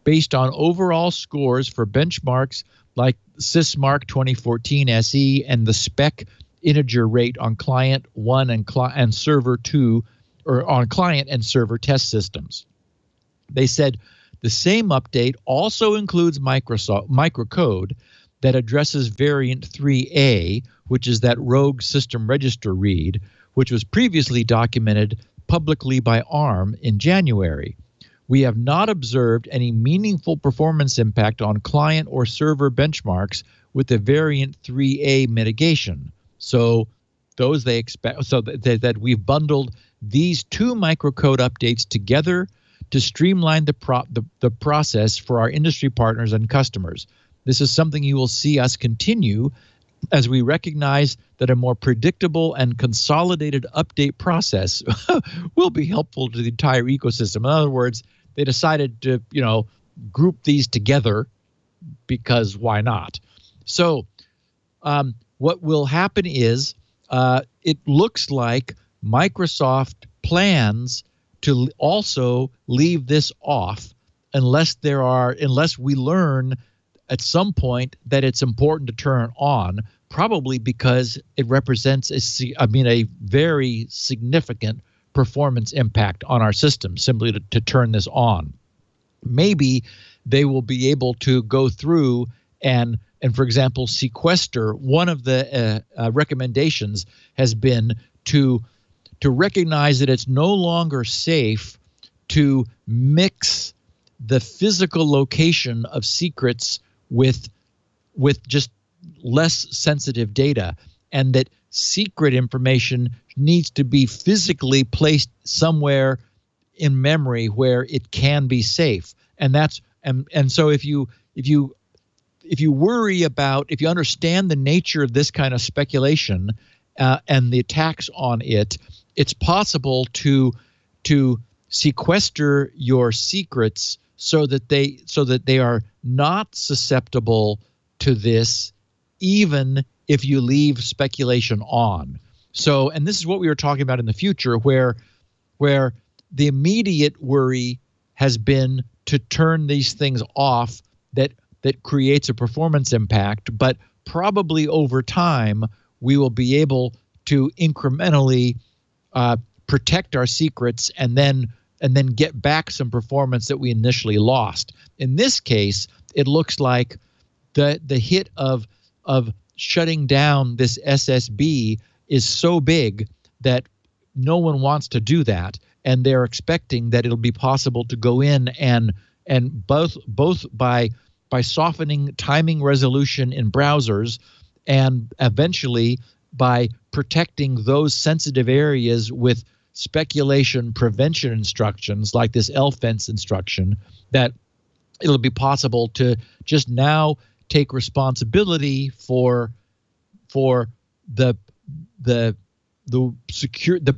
based on overall scores for benchmarks like Sysmark 2014 SE and the spec integer rate on client 1 and server 2, or on client and server test systems. They said the same update also includes microcode that addresses variant 3A, which is that rogue system register read, which was previously documented publicly by ARM in January. We have not observed any meaningful performance impact on client or server benchmarks with the variant 3A mitigation. So those they expect, so that we've bundled these two microcode updates together to streamline the process for our industry partners and customers. This is something you will see us continue as we recognize that a more predictable and consolidated update process will be helpful to the entire ecosystem. In other words, they decided to, group these together because why not? So what will happen is it looks like Microsoft plans to also leave this off unless we learn at some point that it's important to turn on, probably because it represents a very significant performance impact on our system simply to turn this on. Maybe they will be able to go through and for example, sequester. One of the recommendations has been to recognize that it's no longer safe to mix the physical location of secrets with just less sensitive data, and that secret information needs to be physically placed somewhere in memory where it can be safe. And that's and so if you worry about, if you understand the nature of this kind of speculation and the attacks on it, it's possible to sequester your secrets so that they are not susceptible to this, even if you leave speculation on. So, and this is what we were talking about in the future, where the immediate worry has been to turn these things off that creates a performance impact, but probably over time we will be able to incrementally protect our secrets and then get back some performance that we initially lost. In this case, it looks like the hit of shutting down this SSB is so big that no one wants to do that, and they're expecting that it'll be possible to go in and both by softening timing resolution in browsers and eventually by protecting those sensitive areas with speculation prevention instructions like this LFence instruction, that it'll be possible to just now take responsibility for the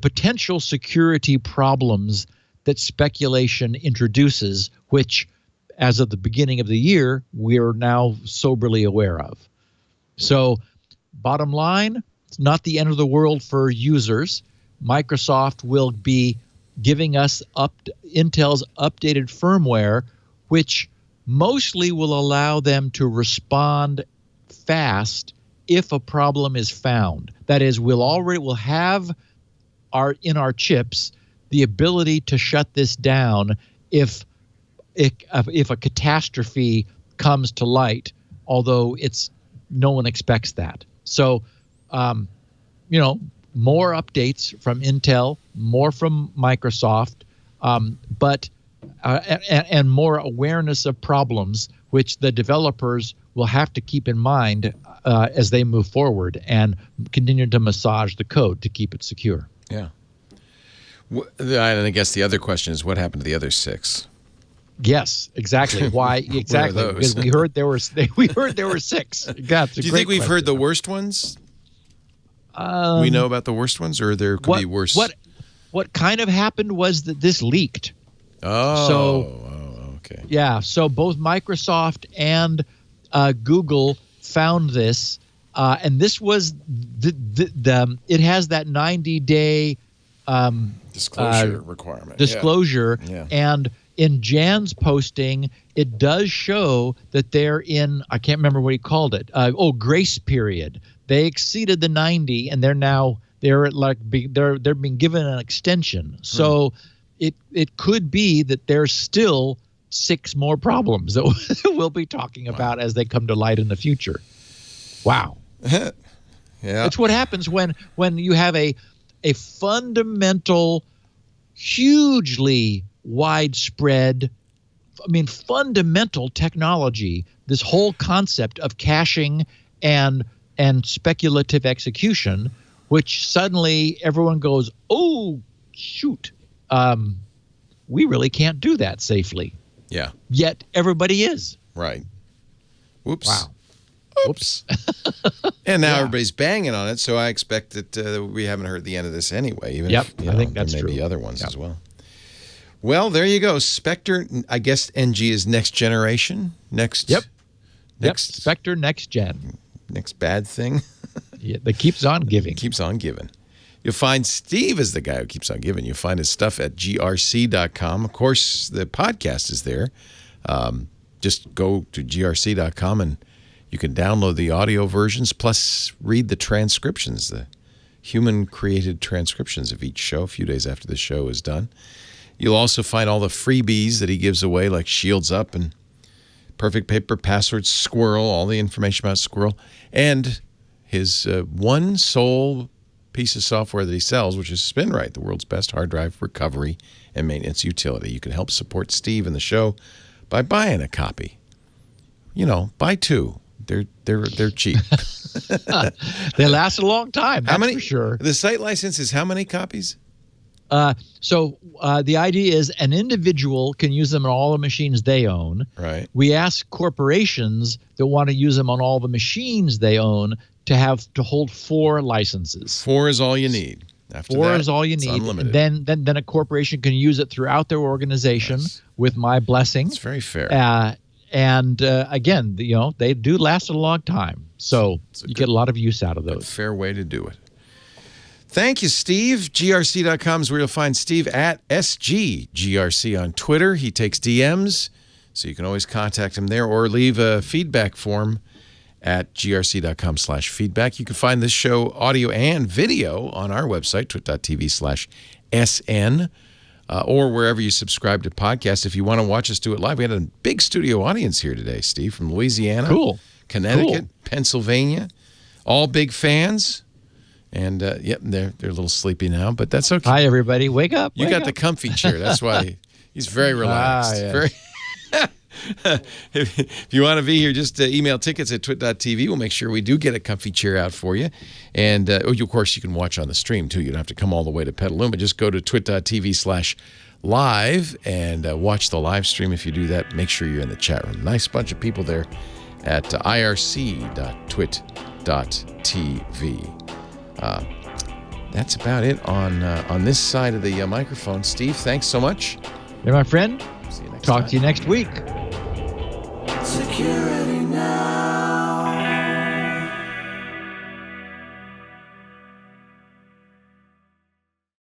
potential security problems that speculation introduces, which as of the beginning of the year, we are now soberly aware of. So bottom line, it's not the end of the world for users. Microsoft will be giving us Intel's updated firmware, which mostly will allow them to respond fast if a problem is found. That is, we'll have in our chips the ability to shut this down if a catastrophe comes to light, although no one expects that. So, more updates from Intel, more from Microsoft, but more awareness of problems, which the developers will have to keep in mind as they move forward and continue to massage the code to keep it secure. Yeah. I guess the other question is, what happened to the other 6? Yes, exactly. Why exactly? Because we heard there were 6. Do you think we've heard the worst ones? We know about the worst ones, or there could be worse. What kind of happened was that this leaked. Okay. Yeah. So both Microsoft and Google found this, and this was it has that 90-day disclosure requirement. Disclosure, Yeah. and in Jan's posting, it does show that they're in, I can't remember what he called it. Grace period. They exceeded the 90, and they're being given an extension. So it could be that there's still 6 more problems that we'll be talking about as they come to light in the future. Wow. Yeah. It's what happens when you have a fundamental, hugely widespread, fundamental technology, this whole concept of caching and speculative execution, which suddenly everyone goes, oh, shoot, we really can't do that safely. Yeah. Yet everybody is. Right. Whoops. Wow. Whoops. And now everybody's banging on it, so I expect that we haven't heard the end of this anyway. Even if, I think that's there may true. be other ones as well. Well, there you go. Spectre, I guess NG is next generation. Next. Spectre next gen. Next bad thing. Yeah, that keeps on giving. Keeps on giving. You'll find Steve is the guy who keeps on giving. You'll find his stuff at grc.com. Of course, the podcast is there. Just go to grc.com and you can download the audio versions, plus read the transcriptions, the human-created transcriptions of each show a few days after the show is done. You'll also find all the freebies that he gives away, like Shields Up and Perfect Paper Password, Squirrel, all the information about Squirrel, and his one sole piece of software that he sells, which is Spinrite, the world's best hard drive recovery and maintenance utility. You can help support Steve and the show by buying a copy. Buy 2. They're cheap. They last a long time. How many? For sure. The site license is how many copies? So the idea is an individual can use them on all the machines they own. Right. We ask corporations that want to use them on all the machines they own to hold 4 licenses. 4 is all you need. After 4 that, is all you it's need. unlimited. Then a corporation can use it throughout their organization with my blessing. It's very fair. Again, they do last a long time. So you get a lot of use out of those. Fair way to do it. Thank you, Steve. GRC.com is where you'll find Steve at SGGRC on Twitter. He takes DMs, so you can always contact him there or leave a feedback form at grc.com/feedback. You can find this show audio and video on our website, twit.tv/SN, or wherever you subscribe to podcasts. If you want to watch us do it live, we had a big studio audience here today, Steve, from Louisiana, Connecticut, Pennsylvania, all big fans. And, they're a little sleepy now, but that's okay. Hi, everybody. Wake up. You got the comfy chair. That's why he's very relaxed. If you want to be here, just email tickets at twit.tv. We'll make sure we do get a comfy chair out for you. And, of course, you can watch on the stream, too. You don't have to come all the way to Petaluma. Just go to twit.tv/live and watch the live stream. If you do that, make sure you're in the chat room. Nice bunch of people there at irc.twit.tv. That's about it on this side of the microphone. Steve, thanks so much. Hey, my friend. See you next Talk time. to you next week. Security.